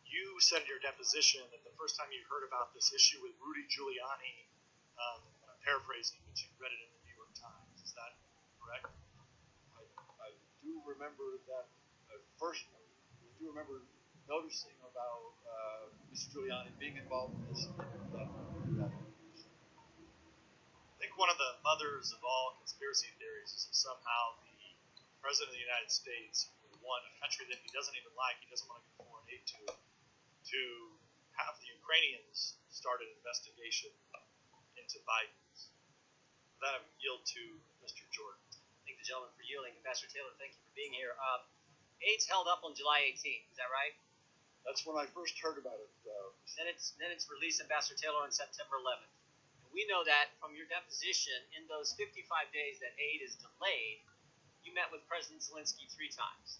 you said in your deposition that the first time you heard about this issue with Rudy Giuliani, I'm paraphrasing, but you read it in the New York Times. Is that correct? I do remember that first. I do remember noticing about Mr. Giuliani being involved in this. I think one of the mothers of all conspiracy theories is that somehow the President of the United States would want a country that he doesn't even like, he doesn't want to give foreign aid to have the Ukrainians start an investigation into Biden's. With that, I yield to Mr. Jordan. Thank the gentleman for yielding. Ambassador Taylor, thank you for being here. AIDS held up on July 18th. Is that right? That's when I first heard about it. Then it's released, Ambassador Taylor, on September 11th. And we know that from your deposition, in those 55 days that aid is delayed, you met with President Zelensky 3 times.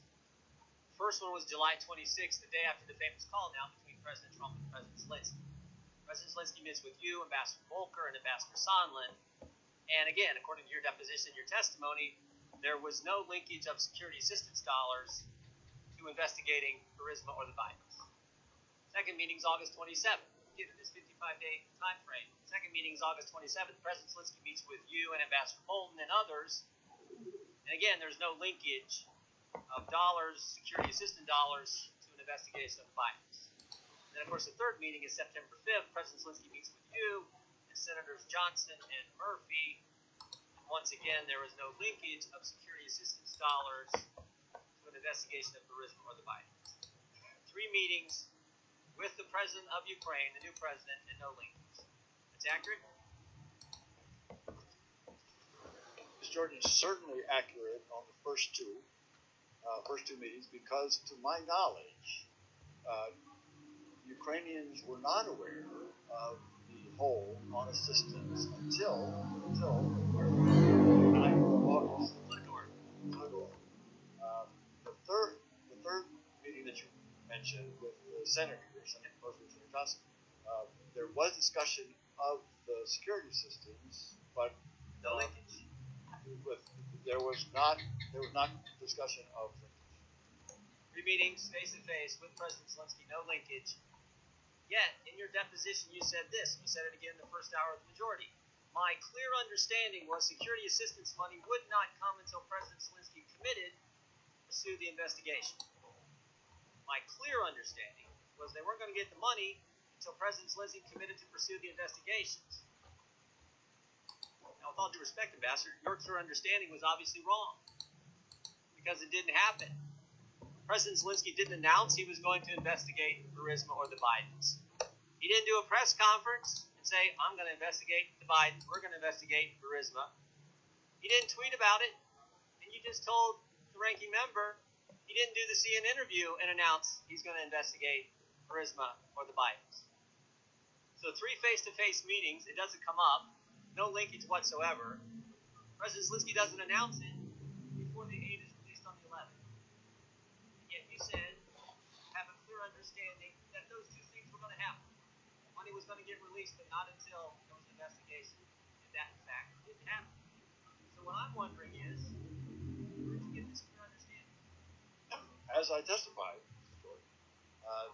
The first one was July 26th, the day after the famous call down between President Trump and President Zelensky. President Zelensky meets with you, Ambassador Volker, and Ambassador Sondland. And again, according to your deposition, your testimony, there was no linkage of security assistance dollars to investigating Burisma or the Bidens. Second meeting is August 27th, given this 55-day time frame. Second meeting is August 27th. President Zelensky meets with you and Ambassador Bolton and others. And again, there's no linkage of dollars, security assistance dollars, to an investigation of the Bidens. Then, of course, the third meeting is September 5th. President Zelensky meets with you and Senators Johnson and Murphy. And once again, there was no linkage of security assistance dollars to an investigation of Burisma or the Bidens. 3 meetings with the president of Ukraine, the new president, and no linkage. That's accurate? Mr. Jordan is certainly accurate on the first two meetings because, to my knowledge, Ukrainians were not aware of the hold on assistance until 9th of August. The third meeting that you mentioned with the senators, mostly Senator Johnson, there was discussion of the security systems, but No linkage. there was not discussion of linkage. 3 meetings, face-to-face, with President Zelensky, no linkage. Yet, in your deposition, you said this. You said it again in the first hour of the majority. My clear understanding was security assistance money would not come until President Zelensky committed to pursue the investigation. My clear understanding was they weren't going to get the money until President Zelensky committed to pursue the investigations. Now, with all due respect, Ambassador, your clear understanding was obviously wrong because it didn't happen. President Zelensky didn't announce he was going to investigate Burisma or the Bidens. He didn't do a press conference and say, I'm going to investigate the Bidens, we're going to investigate Burisma. He didn't tweet about it, and you just told the ranking member he didn't do the CNN interview and announce he's going to investigate Burisma or the Bidens. So 3 face-to-face meetings, it doesn't come up, no linkage whatsoever. President Zelensky doesn't announce it before the aid is released on the 11th. And yet you said, have a clear understanding that those 2 things were going to happen. Money was going to get released, but not until there was an investigation. And that, in fact, didn't happen. So what I'm wondering is, where did you get this clear understanding? As I testified, Mr. Jordan,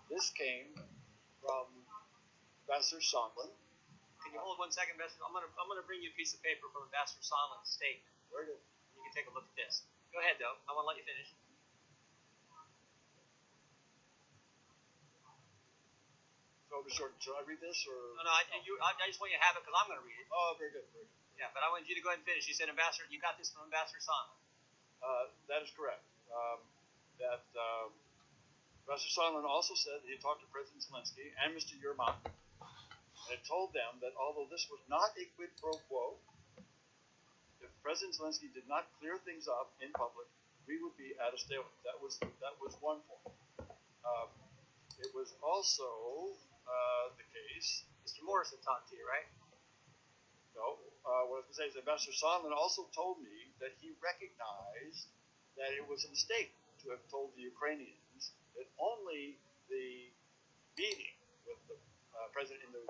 this came from Ambassador Sondland. Can you hold 1 second, Ambassador? I'm gonna bring you a piece of paper from Ambassador Sondland's statement. Very good. You can take a look at this. Go ahead, though. I want to let you finish. So, Mr. Jordan, should I read this or? No, I just want you to have it because I'm going to read it. Oh, very good, very good. Yeah, but I want you to go ahead and finish. You said, Ambassador, you got this from Ambassador Sondland. That is correct. Ambassador Sondland also said that he talked to President Zelensky and Mr. Yermak and told them that although this was not a quid pro quo, if President Zelensky did not clear things up in public, we would be at a stalemate. That was one point. It was also the case. Mr. Morrison talked to you, right? No. What I was going to say is Ambassador Sondland also told me that he recognized that it was a mistake to have told the Ukrainians that only the meeting with the president in the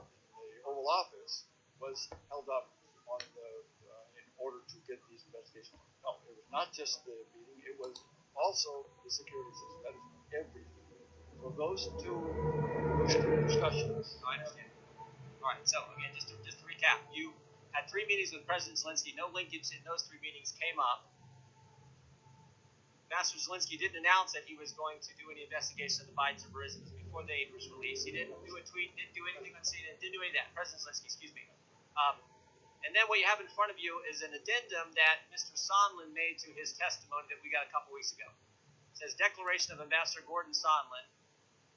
Oval Office was held up on in order to get these investigations. No, it was not just the meeting; it was also the security system. That is everything. So those two discussions. I understand. All right. So again, just to recap, you had 3 meetings with President Zelensky. No linkage in those 3 meetings came up. Ambassador Zelensky didn't announce that he was going to do any investigation of the Bidens or Burisma before the aid was released. He didn't do a tweet, didn't do anything on CNN, didn't do any of that. President Zelensky, excuse me. And then what you have in front of you is an addendum that Mr. Sondland made to his testimony that we got a couple weeks ago. It says, Declaration of Ambassador Gordon Sondland,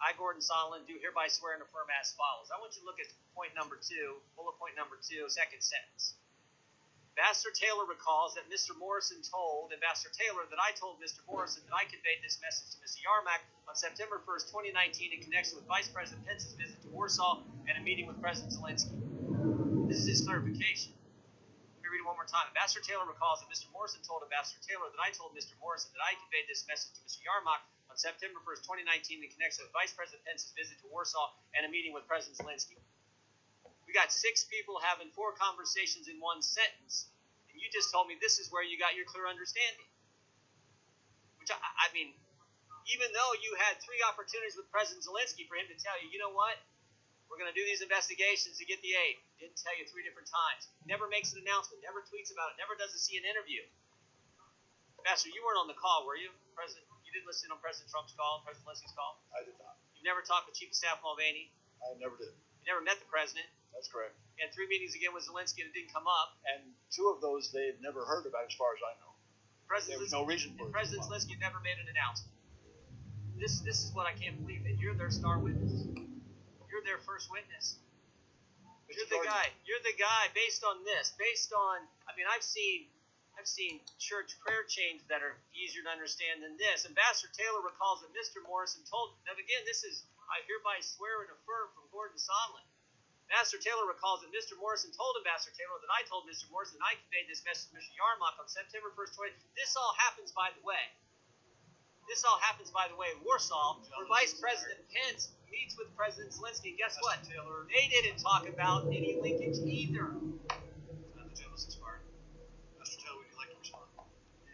I, Gordon Sondland, do hereby swear and affirm as follows. I want you to look at point number 2, bullet point number 2, second sentence. Ambassador Taylor recalls that Mr. Morrison told Ambassador Taylor that I told Mr. Morrison that I conveyed this message to Mr. Yarmak on September 1st, 2019 in connection with Vice President Pence's visit to Warsaw and a meeting with President Zelensky. This is his clarification. Let me read it one more time. Ambassador Taylor recalls that Mr. Morrison told Ambassador Taylor that I told Mr. Morrison that I conveyed this message to Mr. Yarmak on September 1st, 2019 in connection with Vice President Pence's visit to Warsaw and a meeting with President Zelensky. We got 6 people having 4 conversations in one sentence, and you just told me this is where you got your clear understanding. Which, I mean, even though you had 3 opportunities with President Zelensky for him to tell you, you know what, we're going to do these investigations to get the aid. Didn't tell you 3 different times. Never makes an announcement, never tweets about it, never does a CNN interview. Ambassador, you weren't on the call, were you? You didn't listen on President Trump's call, President Zelensky's call? I did not. You never talked with Chief of Staff Mulvaney? I never did. You never met the president? That's correct. You had 3 meetings again with Zelensky and it didn't come up. And 2 of those they've never heard about, as far as I know. There was no reason for it. President Zelensky never made an announcement. This is what I can't believe, that you're their star witness. You're their first witness. You're the guy. You're the guy based on this. Based on, I mean, I've seen church prayer chains that are easier to understand than this. Ambassador Taylor recalls that Mr. Morrison told, now again, this is, I hereby swear and affirm from Gordon Sondland. Ambassador Taylor recalls that Mr. Morrison told Ambassador Taylor that I told Mr. Morrison and I conveyed this message to Mr. Yarmak on September 1st, 20. This all happens, by the way. This all happens, by the way, in Warsaw, where Vice President Pence meets with President Zelensky. And guess what? Taylor, They didn't talk about any linkage either. the gentleman's expired. Mr. Taylor, would you like to respond?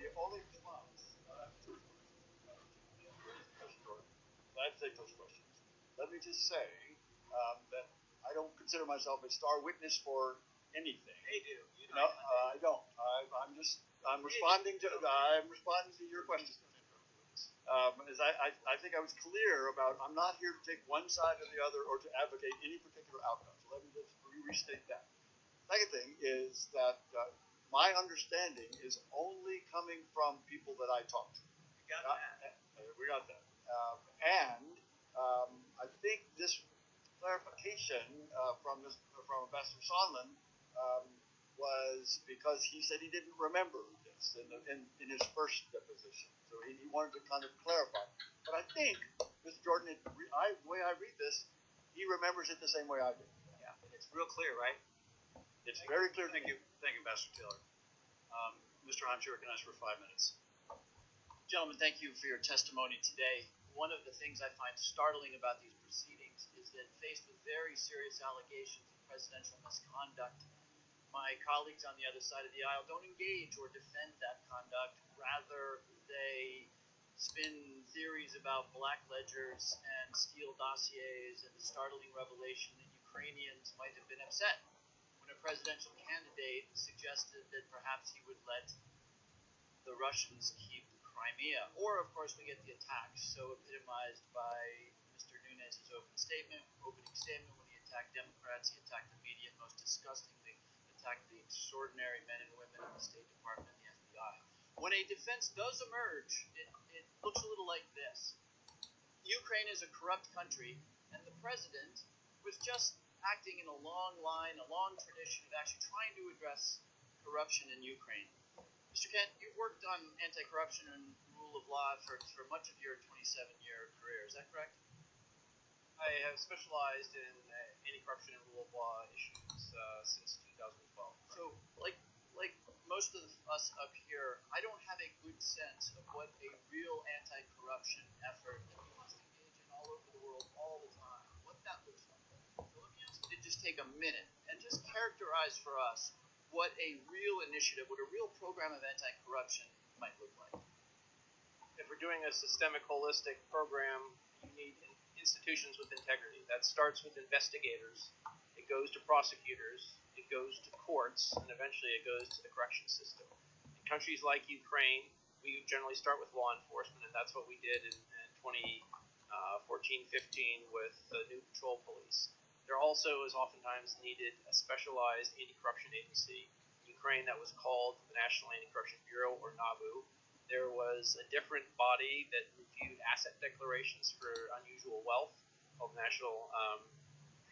The only response, I'd take those questions. Let me just say that I don't consider myself a star witness for anything. They do. You No, I don't. I'm responding to your question. As I think I was clear about, I'm not here to take one side or the other or to advocate any particular outcome. So let me just restate that. Second thing is that my understanding is only coming from people that I talk to. We got that. We got that. I think this clarification from Ambassador Sondland was because he said he didn't remember this in his first deposition. So he wanted to kind of clarify. But I think, Mr. Jordan, the way I read this, he remembers it the same way I do. Yeah, and it's real clear, right? It's very clear. Thank you, Ambassador Taylor. Mr. Himes, you're recognized for 5 minutes. Gentlemen, thank you for your testimony today. One of the things I find startling about these proceedings is that faced with very serious allegations of presidential misconduct, my colleagues on the other side of the aisle don't engage or defend that conduct. Rather, they spin theories about black ledgers and Steele dossiers and the startling revelation that Ukrainians might have been upset when a presidential candidate suggested that perhaps he would let the Russians keep Crimea. Or, of course, we get the attacks so epitomized by Mr. Nunes' opening statement when he attacked Democrats, he attacked the media, and most disgustingly attacked the extraordinary men and women in the State Department and the FBI. When a defense does emerge, it looks a little like this. Ukraine is a corrupt country, and the president was just acting in a long line, a long tradition of actually trying to address corruption in Ukraine. Mr. Kent, you've worked on anti-corruption and rule of law for much of your 27-year career. Is that correct? I have specialized in anti-corruption and rule of law issues since 2012. So, like most of us up here, I don't have a good sense of what a real anti-corruption effort that we must engage in all over the world all the time, what that looks like. So let me ask you to just take a minute and just characterize for us what a real initiative, what a real program of anti-corruption might look like. If we're doing a systemic, holistic program, you need institutions with integrity. That starts with investigators. It goes to prosecutors. It goes to courts, and eventually it goes to the correction system. In countries like Ukraine, we generally start with law enforcement, and that's what we did in 2014-15 with the new patrol police. There also is oftentimes needed a specialized anti-corruption agency. In Ukraine, that was called the National Anti-Corruption Bureau, or NABU. There was a different body that reviewed asset declarations for unusual wealth called National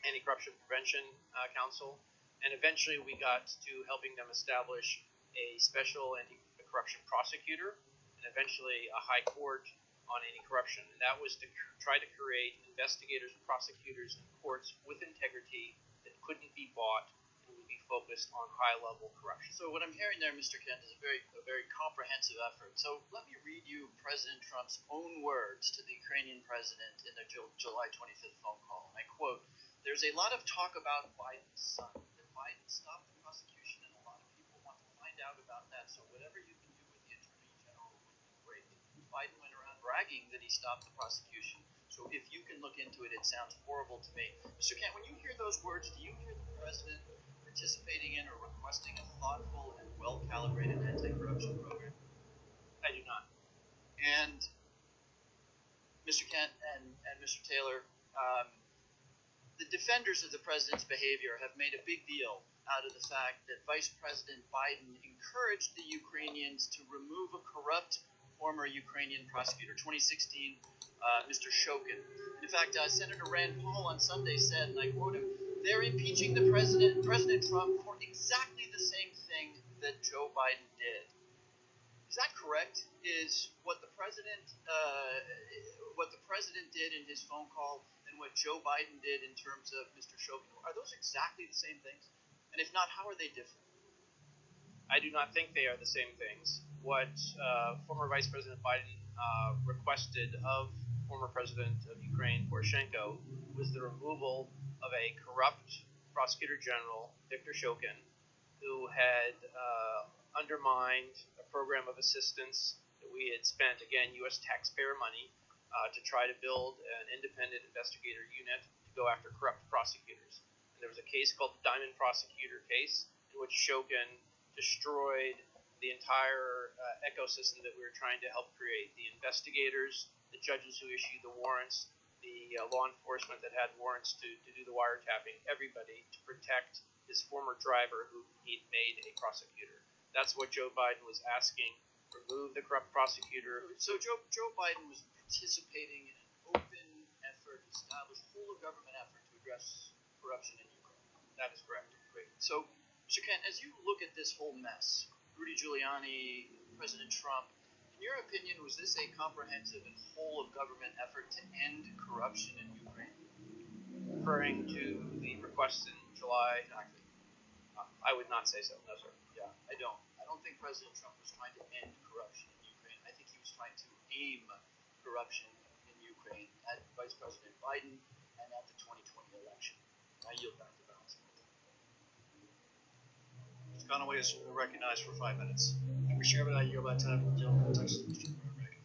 Anti-Corruption Prevention Council. And eventually we got to helping them establish a special anti-corruption prosecutor and eventually a high court on anti-corruption. And that was to try to create investigators and prosecutors and courts with integrity that couldn't be bought and would be focused on high-level corruption. So what I'm hearing there, Mr. Kent, is a very comprehensive effort. So let me read you President Trump's own words to the Ukrainian president in their July 25th phone call. And I quote, "There's a lot of talk about Biden's son, that Biden stopped the prosecution, and a lot of people want to find out about that. So whatever you can do with the Attorney General would be great. Biden went around bragging that he stopped the prosecution. So if you can look into it, it sounds horrible to me." Mr. Kent, when you hear those words, do you hear the president participating in or requesting a thoughtful and well-calibrated anti-corruption program? I do not. And Mr. Kent and Mr. Taylor, the defenders of the president's behavior have made a big deal out of the fact that Vice President Biden encouraged the Ukrainians to remove a corrupt former Ukrainian prosecutor, 2016, Mr. Shokin. In fact, Senator Rand Paul on Sunday said, and I quote him, "They're impeaching the President Trump for exactly the same thing that Joe Biden did." Is that correct? Is what the president did in his phone call and what Joe Biden did in terms of Mr. Shokin, are those exactly the same things? And if not, how are they different? I do not think they are the same things. What former Vice President Biden requested of former President of Ukraine, Poroshenko, was the removal of a corrupt prosecutor general, Viktor Shokin, who had undermined a program of assistance that we had spent, again, U.S. taxpayer money, to try to build an independent investigator unit to go after corrupt prosecutors. And there was a case called the Diamond Prosecutor case, in which Shokin destroyed the entire ecosystem that we were trying to help create. The investigators, the judges who issued the warrants, the law enforcement that had warrants to do the wiretapping, everybody to protect his former driver who he'd made a prosecutor. That's what Joe Biden was asking. Remove the corrupt prosecutor. So Joe Biden was participating in an open effort, established whole of government effort to address corruption in Ukraine. That is correct. Great. So, Mr. Kent, as you look at this whole mess, Rudy Giuliani, President Trump, in your opinion, was this a comprehensive and whole of government effort to end corruption in Ukraine? Referring to the request in July, Exactly. I would not say so. No, sir. Yeah, I don't think President Trump was trying to end corruption in Ukraine. I think he was trying to aim corruption in Ukraine at Vice President Biden and at the 2020 election. I yield back to balance. Mr. Conaway is recognized for 5 minutes. Mr. Chairman, I yield back time to the gentleman in Texas, Mr. American.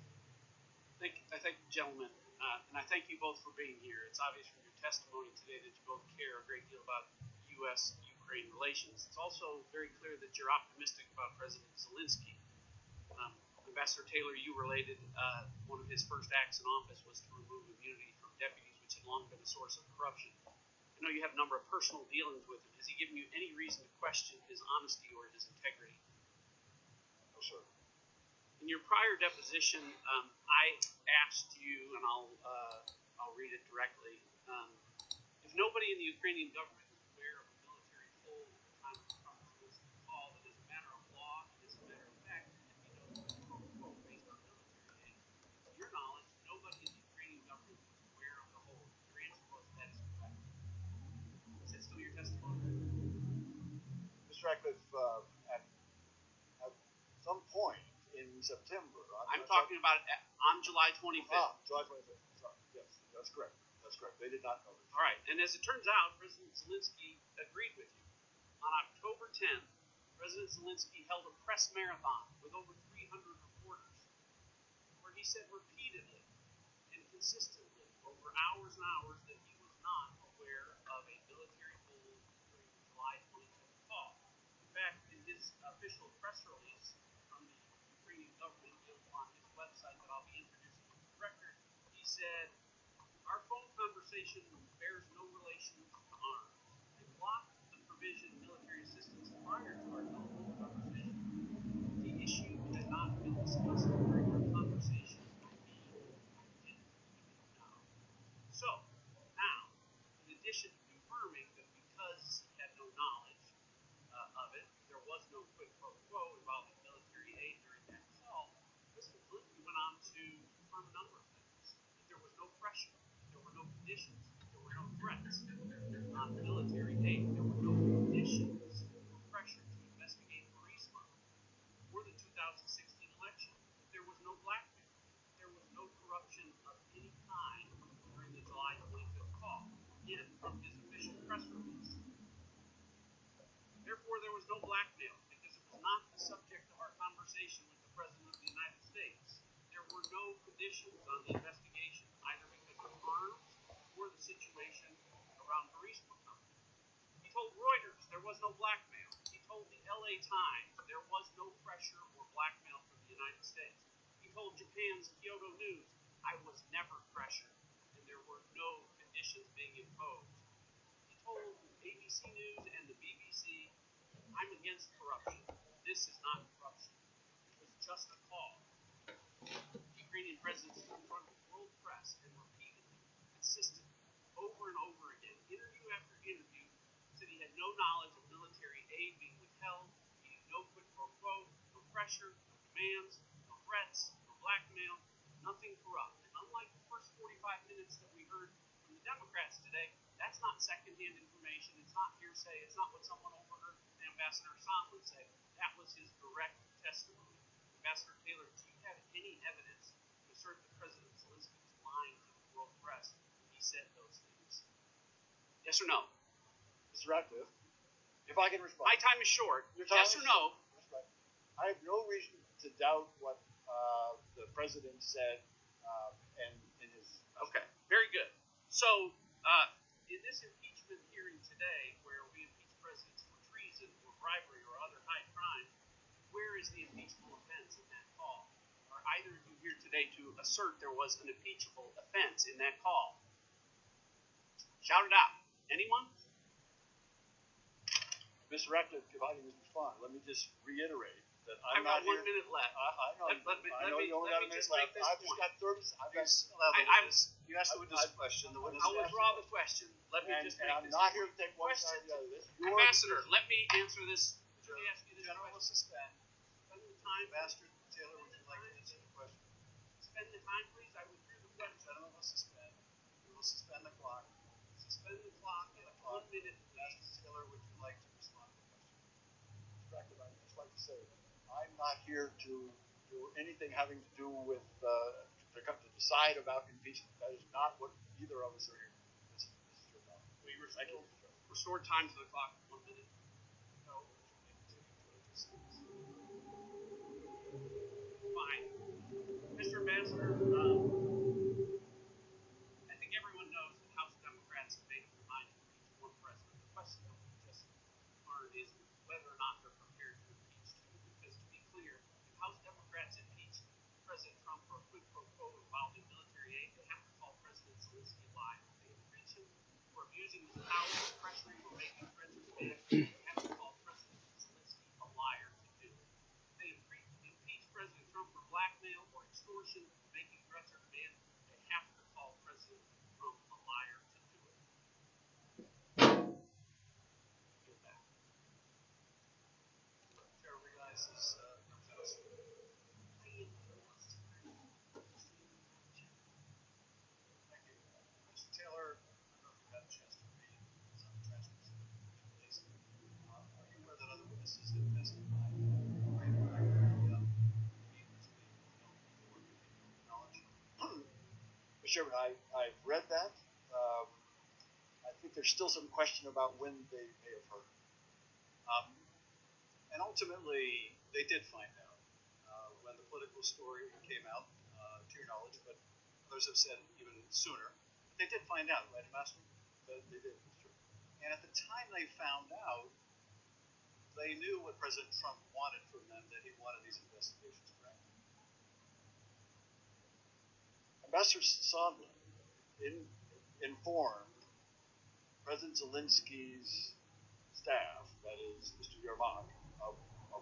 I thank the gentleman, and I thank you both for being here. It's obvious from your testimony today that you both care a great deal about U.S.-Ukraine relations. It's also very clear that you're optimistic about President Zelensky. Ambassador Taylor, you related one of his first acts in office was to remove immunity from deputies, which had long been a source of corruption. I know you have a number of personal dealings with him. Has he given you any reason to question his honesty or his integrity? No, sir. In your prior deposition, I asked you, and I'll read it directly. If nobody in the Ukrainian government is aware of a military hold at the time of Trump's call, that as a matter of law and as a matter of fact, it can be known as quote unquote based on military aid. To your knowledge, nobody in the Ukrainian government was aware of the hold. Your answer was that is correct. Is that still your testimony? Mr. Ratcliffe, at some point in September. I'm talking about on July 25th. July 25th. Sorry. Yes, that's correct. That's correct. They did not know this. All right, and as it turns out, President Zelensky agreed with you. On October 10th, President Zelensky held a press marathon with over 300 reporters, where he said repeatedly and consistently over hours and hours that he was not aware of a military hold during the July 25th call. In fact, in his official press release from the Ukrainian government on his website that I'll be introducing to the record, he said, "Our phone conversation bears no relation to arms. They blocked the provision of military assistance prior to our telephone conversation. The issue did not been discussed during our conversation with me. I didn't even know. So, now, in addition to confirming that because he had no knowledge of it, there was no quid pro quo involving military aid during that call, President Zelensky went on to confirm a number of things. That there was no pressure, there were no conditions, there were no threats on military aid, there were no conditions or pressure to investigate Burisma or the 2016 election. There was no blackmail. There was no corruption of any kind during the July 25th call. Again, from his official press release. Therefore, there was no blackmail because it was not the subject of our conversation with the President of the United States. There were no conditions on the investigation, either because of arms or the situation around Burisma Company. He told Reuters there was no blackmail. He told the LA Times there was no pressure or blackmail from the United States. He told Japan's Kyoto News, I was never pressured, and there were no conditions being imposed. He told ABC News and the BBC, I'm against corruption. This is not corruption. It was just a call. The Ukrainian president stood in front of the world press and repeatedly, consistently, over and over again, interview after interview, said he had no knowledge of military aid being withheld, he knew no quid pro quo, no pressure, no demands, no threats, no blackmail, nothing corrupt. And unlike the first 45 minutes that we heard from the Democrats today, that's not secondhand information, it's not hearsay, it's not what someone overheard Ambassador Sondland say. That was his direct testimony. Ambassador Taylor, do you have any evidence to assert that President Zelensky was lying to the world press when he said those things? Yes or no? Mr. Radcliffe, if I can respond. My time is short. Yes or no? Right. I have no reason to doubt what the president said and in his. Okay, very good. So, in this impeachment hearing today, where we impeach presidents for treason or bribery or other high crime, where is the impeachable offense in that call? Are either of you here today to assert there was an impeachable offense in that call? Shout it out. Anyone? Mr. Radcliffe, if I can respond, let me just reiterate that I've not got 1 here. minute left. I know. I know you only got a minute left. I've just got 30. I've got. You asked the witness a question. The witness I'll withdraw the question. Let me just make I'm this not point. here to take one side or the other. This is your Ambassador, let me answer this. Let me ask you this General will question. suspend. Spend the time. Ambassador Taylor, would you like to answer the question? Spend the time, please. I withdrew the question. Gentleman will suspend. We will suspend the clock. Suspend the clock at 1 minute, please. Ambassador Taylor, would you like to respond to the question? Mr. Radcliffe, I'd just like to say, I'm not here to do anything having to do with to decide about impeachment. That is not what either of us are here. This is your problem. We restore time to the clock at 1 minute. No, we should continue political science. Fine. Mr. Ambassador, I think everyone knows that House Democrats have made up their mind to impeach one president. The question that we just learned is whether or not they're prepared to impeach two. Because to be clear, if House Democrats impeach President Trump for a quid pro quo involving military aid, they have to call President Zelensky a liar. If they impeach him for abusing his power, pressuring, or making threats or demands, they have to call President Zelensky a liar to do it. If they impeach President Trump for blackmail or extortion, making threats or demands, they have to call President Trump a liar to do it. Yield back. Chair recognizes Representative. Thank you. Mr. Taylor, I don't know if you've had a chance to read some of the transcripts of the case. Are you aware that other witnesses have testified Mr. Chairman, I've read that. I think there's still some question about when they may have heard. And ultimately, they did find out when the political story came out, to your knowledge, but others have said even sooner. They did find out, right, Ambassador? They did, Mr. Chairman. And at the time they found out, they knew what President Trump wanted from them, that he wanted these investigations, correct? Ambassador Sondland informed President Zelensky's staff, that is, Mr. Yermak, of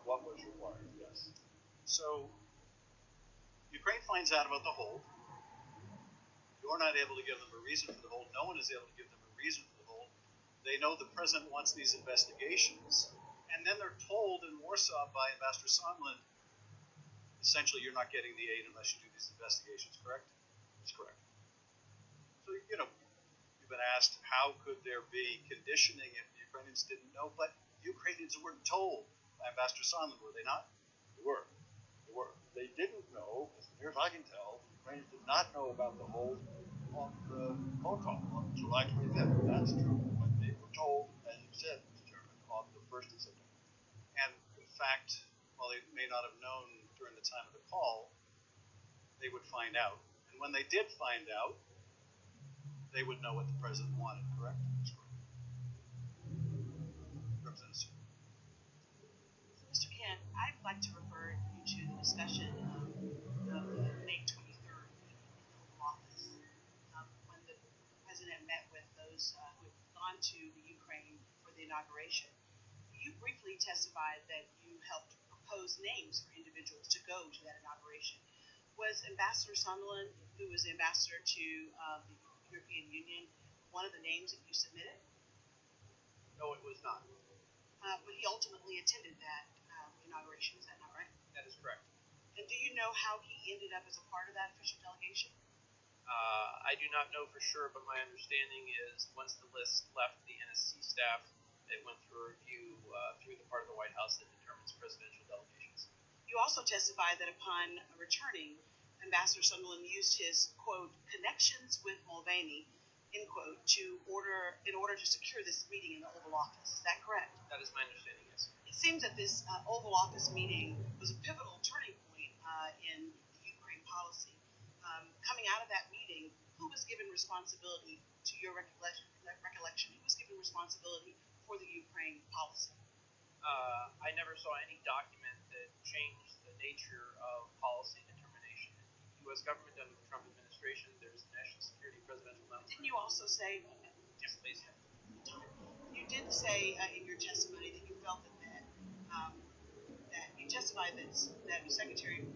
what was required, yes. So Ukraine finds out about the hold. You're not able to give them a reason for the hold. No one is able to give them a reason for the hold. They know the president wants these investigations, and then they're told in Warsaw by Ambassador Sondland, essentially, you're not getting the aid unless you do these investigations, correct? That's correct. So, you've been asked, how could there be conditioning if the Ukrainians didn't know? But Ukrainians were told by Ambassador Sondland, were they not? They were. They were. They didn't know, as near as I can tell, the Ukrainians did not know about the hold on the phone call on July 25th. That's true. But they were told, as you said, Mr. Chairman, on the 1st of September. And in fact, while they may not have known during the time of the call, they would find out. And when they did find out, they would know what the president wanted, correct? That's correct. Representative Sue. Mr. Kent, I'd like to refer you to the discussion of the May 23rd meeting in the Oval Office when the president met with those who had gone to the Ukraine for the inauguration. You briefly testified that you helped propose names for individuals to go to that inauguration. Was Ambassador Sondland, who was the ambassador to the European Union, one of the names that you submitted? No, it was not. But he ultimately attended that inauguration, is that not right? That is correct. And do you know how he ended up as a part of that official delegation? I do not know for sure, but my understanding is once the list left the NSC staff, it went through a review through the part of the White House that determines presidential delegations. You also testified that upon returning, Ambassador Sondland used his, quote, connections with Mulvaney, end quote, in order to secure this meeting in the Oval Office. Is that correct? That is my understanding, yes. It seems that this Oval Office meeting was a pivotal turning point in the Ukraine policy. Coming out of that meeting, who was given responsibility, to your recollection, who was given responsibility for the Ukraine policy? I never saw any document that changed the nature of policy determination in the U.S. government under the Trump administration. There's the National Security Presidential Memo. Didn't you also say, Yes, please. You did say in your testimony that you felt that you testified that Secretary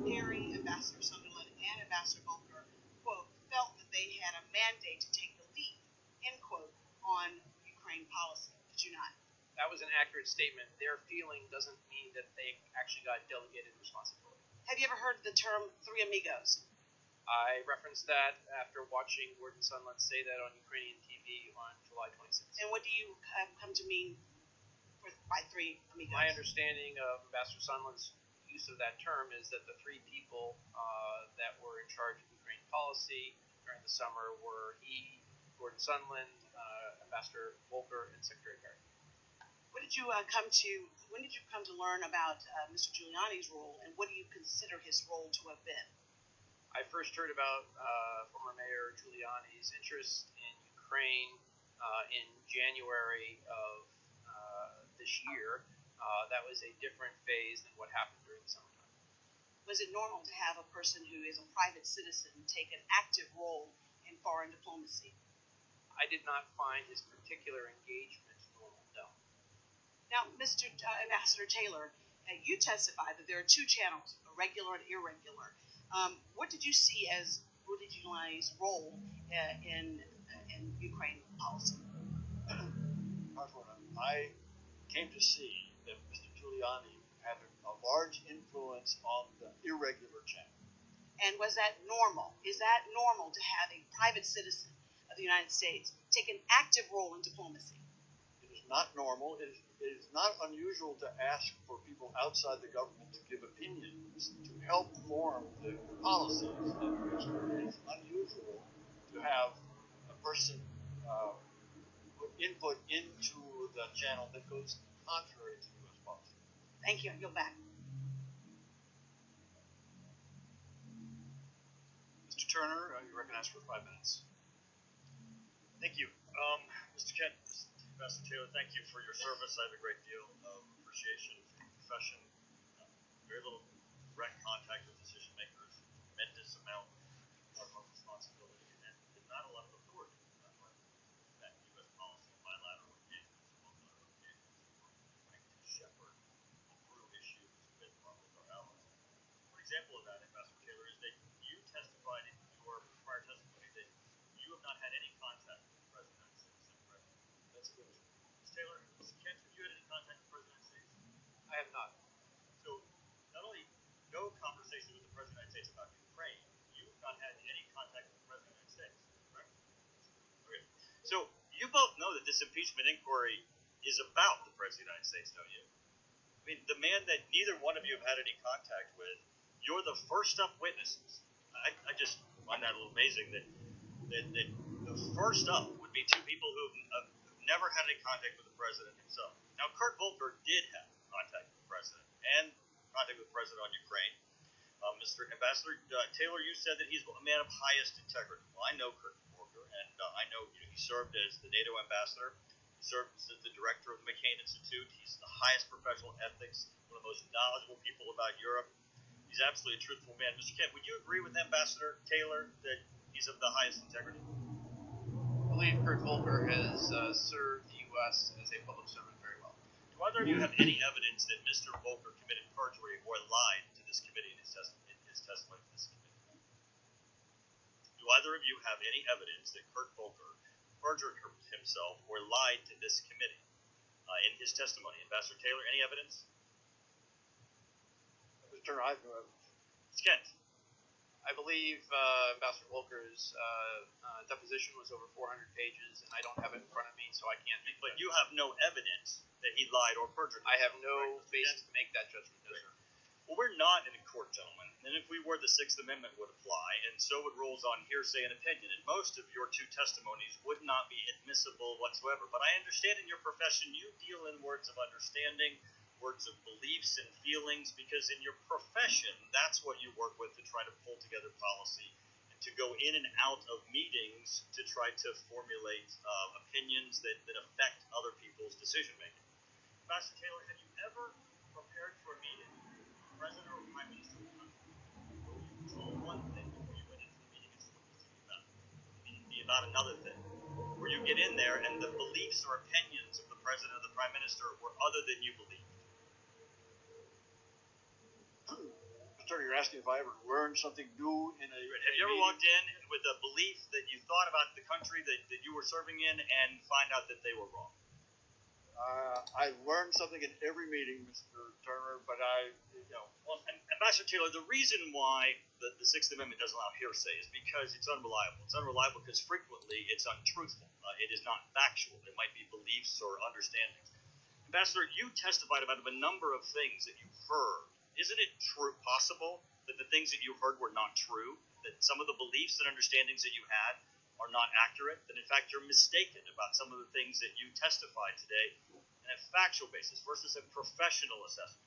Perry, Ambassador Sondland, and Ambassador Volker, quote, felt that they had a mandate to take the lead, end quote, on Ukraine policy. Did you not? That was an accurate statement. Their feeling doesn't mean that they actually got delegated responsibility. Have you ever heard the term Three Amigos? I referenced that after watching Gordon Sondland say that on Ukrainian TV on July 26th. And what do you come to mean by Three Amigos? My understanding of Ambassador Sondland's use of that term is that the three people that were in charge of Ukraine policy during the summer were he, Gordon Sondland, Ambassador Volker, and Secretary Perry. When did you come to learn about Mr. Giuliani's role, and what do you consider his role to have been? I first heard about former Mayor Giuliani's interest in Ukraine in January of this year. That was a different phase than what happened during the summertime. Was it normal to have a person who is a private citizen take an active role in foreign diplomacy? I did not find his particular engagement normal, no. Now, Mr. Ambassador Taylor, you testified that there are two channels, a regular and irregular. What did you see as Rudy Giuliani's role in Ukraine policy? I came to see that Mr. Giuliani had a large influence on the irregular channel. And was that normal? Is that normal to have a private citizen of the United States take an active role in diplomacy? It is not normal. It is not unusual to ask for people outside the government to give opinions to help form the policies of the U.S. government. It's unusual to have a person put input into the channel that goes contrary to U.S. policy. Thank you. I yield back. Mr. Turner, you're recognized for 5 minutes. Thank you. Mr. Kent, Ambassador Taylor, thank you for your service. I have a great deal of appreciation for your profession. Very little direct contact with decision makers, tremendous amount of responsibility, and not a lot of authority. That U.S. policy, bilateral engagements, multilateral engagements, trying to shepherd through issues with our allies. For example of that, Ambassador Taylor, that this impeachment inquiry is about the President of the United States, don't you? I mean, the man that neither one of you have had any contact with, you're the first up witnesses. I just find that a little amazing that the first up would be two people who've never had any contact with the President himself. Now, Kurt Volker did have contact with the President and contact with the President on Ukraine. Mr. Ambassador Taylor, you said that he's a man of highest integrity. Well, I know Kurt Volker, and I know he served as the NATO ambassador. He served as the director of the McCain Institute. He's the highest professional ethics, one of the most knowledgeable people about Europe. He's absolutely a truthful man. Mr. Kent, would you agree with Ambassador Taylor that he's of the highest integrity? I believe Kurt Volker has served the U.S. as a public servant very well. Do either of you have any evidence that Mr. Volker committed perjury or lied to this committee in his testimony to this committee? Do either of you have any evidence that Kurt Volker perjured himself or lied to this committee in his testimony? Ambassador Taylor, any evidence? Mr. I have no evidence. Mr. Kent. I believe Ambassador Volker's deposition was over 400 pages, and I don't have it in front of me, so I can't make. But you have no evidence that he lied or perjured. I have no basis to make that judgment. No, sir. Well, we're not in a court, gentlemen, and if we were, the Sixth Amendment would apply, and so would rules on hearsay and opinion, and most of your two testimonies would not be admissible whatsoever. But I understand in your profession you deal in words of understanding, words of beliefs and feelings, because in your profession, that's what you work with to try to pull together policy and to go in and out of meetings to try to formulate opinions that affect other people's decision-making. Ambassador Taylor, have you ever prepared for a meeting, President or Prime Minister of the country, where you told one thing before you went into the meeting it's supposed to be about? The meeting be about another thing. Where you get in there and the beliefs or opinions of the President or the Prime Minister were other than you believed. Mr. You're asking if I ever learned something new in a Have you ever walked in with a belief that you thought about the country that you were serving in and find out that they were wrong? I learned something in every meeting, Mr. Turner, but Well, Ambassador Taylor, the reason why the Sixth Amendment doesn't allow hearsay is because it's unreliable. It's unreliable because frequently it's untruthful. It is not factual. It might be beliefs or understandings. Ambassador, you testified about a number of things that you heard. Isn't it possible that the things that you heard were not true? That some of the beliefs and understandings that you had are not accurate? That in fact you're mistaken about some of the things that you testified today on a factual basis versus a professional assessment?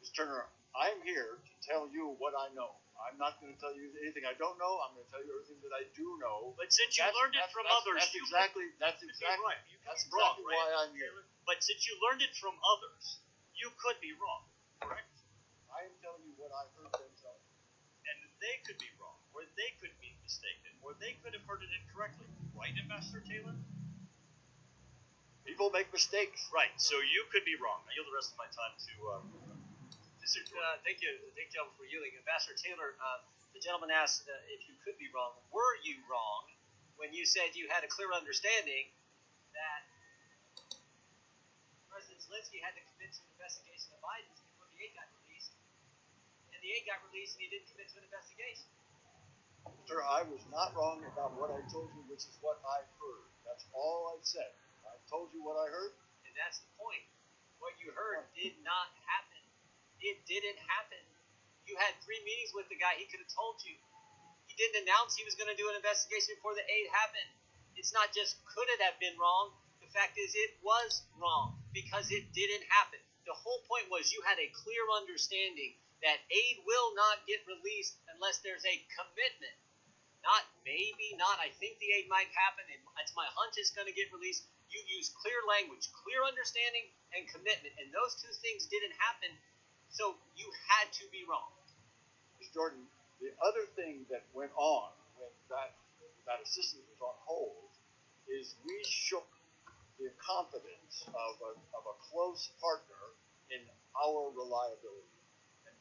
Mr. Turner, I'm here to tell you what I know. I'm not going to tell you anything I don't know. I'm going to tell you everything that I do know. But since you learned it from others, that's exactly right. That's exactly why I'm here. But since you learned it from others, you could be wrong, correct? I am telling you what I heard them tell me. And they could be wrong, or they could be mistaken, or they could have heard it incorrectly. Right, Ambassador Taylor? People make mistakes. Right, so you could be wrong. I yield the rest of my time to Mr. Thank you, gentlemen, for yielding. Ambassador Taylor, the gentleman asked if you could be wrong. Were you wrong when you said you had a clear understanding that President Zelensky had to commit to an investigation of Biden's before the aid got released, and the aid got released and he didn't commit to an investigation? Sir, I was not wrong about what I told you, which is what I heard. That's all I said. I told you what I heard. And that's the point. What you heard did not happen. It didn't happen. You had 3 meetings with the guy. He could have told you. He didn't announce he was going to do an investigation before the aid happened. It's not just could it have been wrong. The fact is it was wrong because it didn't happen. The whole point was you had a clear understanding that aid will not get released unless there's a commitment. Not maybe, not I think the aid might happen. It's my hunch it's going to get released. You use clear language, clear understanding, and commitment. And those two things didn't happen, so you had to be wrong. Mr. Jordan, the other thing that went on when that assistance was on hold is we shook the confidence of a close partner in our reliability.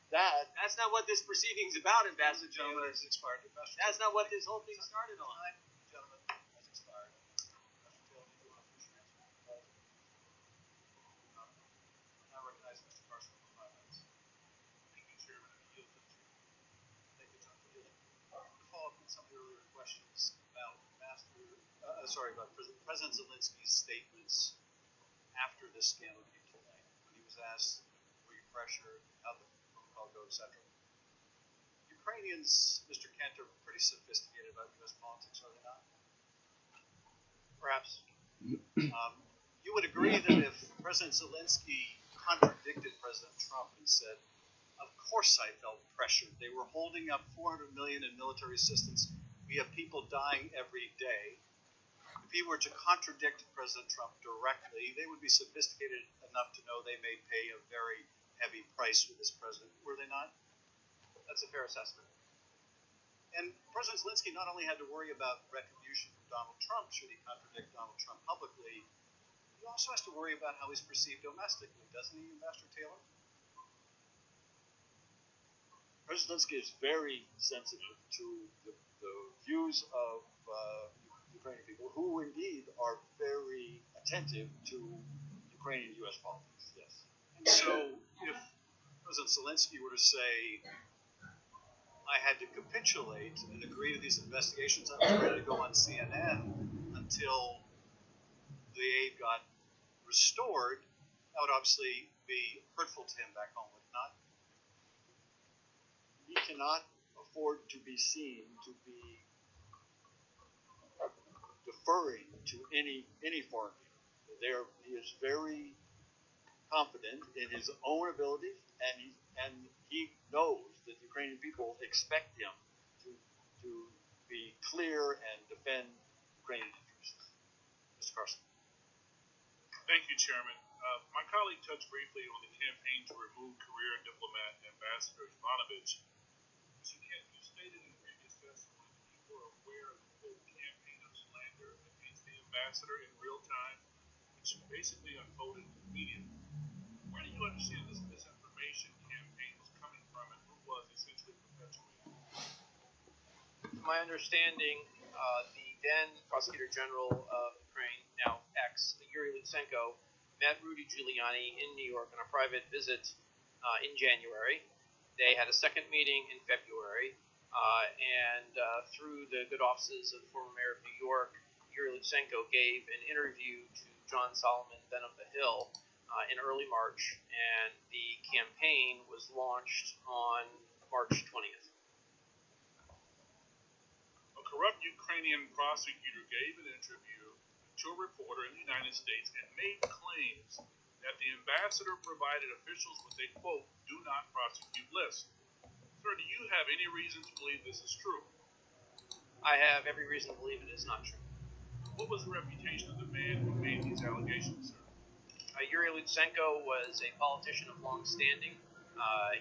That's not what this proceeding's about, Ambassador Taylor. Has expired. That's not what this whole thing started on. Gentlemen, has expired. Mr. Taylor, do you want to finish your answer? I recognize Mr. Carson for 5 minutes. Thank you, Chairman. I yield to the Chairman. Thank you, John, for yielding. To follow up on some of your earlier questions about sorry, about President Zelensky's statements after this scandal came to light, when he was asked, were you pressured, how the protocol go, etc. Ukrainians, Mr. Kent, are pretty sophisticated about U.S. politics, are they not? Perhaps. You would agree that if President Zelensky contradicted President Trump and said, of course I felt pressured. They were holding up $400 million in military assistance. We have people dying every day. If he were to contradict President Trump directly, they would be sophisticated enough to know they may pay a very heavy price with this president. Were they not? That's a fair assessment. And President Zelensky not only had to worry about retribution from Donald Trump should he contradict Donald Trump publicly, he also has to worry about how he's perceived domestically, doesn't he, Ambassador Taylor? President Zelensky is very sensitive to the views of Ukrainian people, who indeed are very attentive to Ukrainian U.S. politics, yes. And so if President Zelensky were to say, I had to capitulate and agree to these investigations, I was ready to go on CNN until the aid got restored, that would obviously be hurtful to him back home, would it not? He cannot afford to be seen to be deferring to any foreign leader. He is very confident in his own abilities, and he knows that the Ukrainian people expect him to be clear and defend Ukrainian interests. Mr. Carson. Thank you, Chairman. My colleague touched briefly on the campaign to remove career diplomat Ambassador Ivanovich. Mr. Kent, you stated in previous testimony that you were aware of the full campaign of slander against the ambassador in real time, which basically unfolded in the media. Where do you understand this misinformation campaign was coming from, and who was essentially perpetuating it? My understanding, the then Prosecutor General of Ukraine, now Yuri Lutsenko, met Rudy Giuliani in New York on a private visit in January. They had a second meeting in February, and through the good offices of the former mayor of New York, Yuri Lutsenko gave an interview to John Solomon, then of the Hill, in early March, and the campaign was launched on March 20th. A corrupt Ukrainian prosecutor gave an interview to a reporter in the United States and made claims that the ambassador provided officials with a, quote, do not prosecute list. Sir, do you have any reason to believe this is true? I have every reason to believe it is not true. What was the reputation of the man who made these allegations, sir? Yuri Lutsenko was a politician of long standing.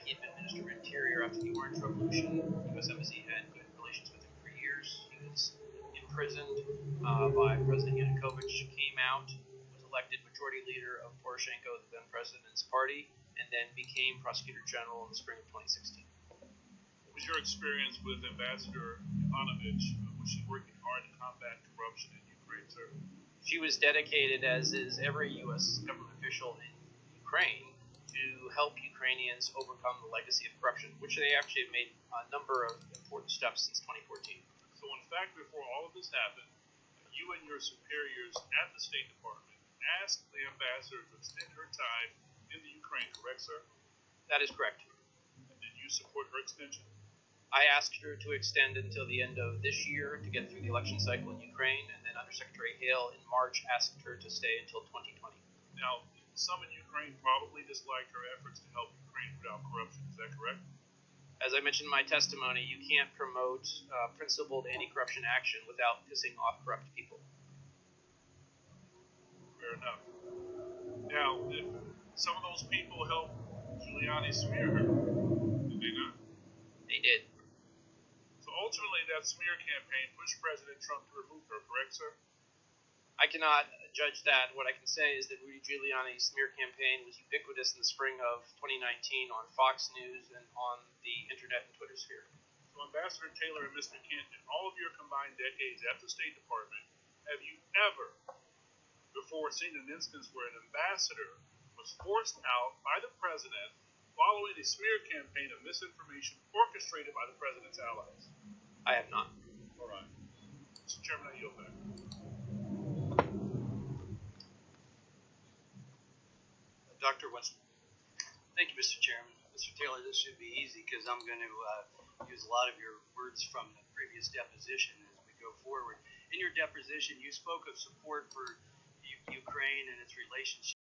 He had been Minister of Interior after the Orange Revolution. The U.S. Embassy had good relations with him for years. He was imprisoned by President Yanukovych, came out, was elected majority leader of Poroshenko, the then president's party, and then became Prosecutor General in the spring of 2016. What was your experience with Ambassador Ivanovich? Was she working hard to combat corruption in Ukraine, sir? She was dedicated, as is every U.S. government official in Ukraine, to help Ukrainians overcome the legacy of corruption, which they actually have made a number of important steps since 2014. So in fact, before all of this happened, you and your superiors at the State Department asked the ambassador to extend her time in the Ukraine, correct, sir? That is correct. And did you support her extension? I asked her to extend until the end of this year to get through the election cycle in Ukraine, and then Undersecretary Hale in March asked her to stay until 2020. Now, some in Ukraine probably disliked her efforts to help Ukraine root out corruption. Is that correct? As I mentioned in my testimony, you can't promote principled anti-corruption action without pissing off corrupt people. Fair enough. Now, if some of those people helped Giuliani smear her, did they not? They did. So ultimately, that smear campaign pushed President Trump to remove her, correct, sir? I cannot judge that. What I can say is that Rudy Giuliani's smear campaign was ubiquitous in the spring of 2019 on Fox News and on the internet and Twitter sphere. So Ambassador Taylor and Mr. Kent, in all of your combined decades at the State Department, have you ever before seen an instance where an ambassador was forced out by the president following a smear campaign of misinformation orchestrated by the president's allies? I have not. All right. Mr. Chairman, I yield back. Dr. Winston. Thank you, Mr. Chairman. Mr. Taylor, this should be easy because I'm going to use a lot of your words from the previous deposition as we go forward. In your deposition, you spoke of support for Ukraine and its relationship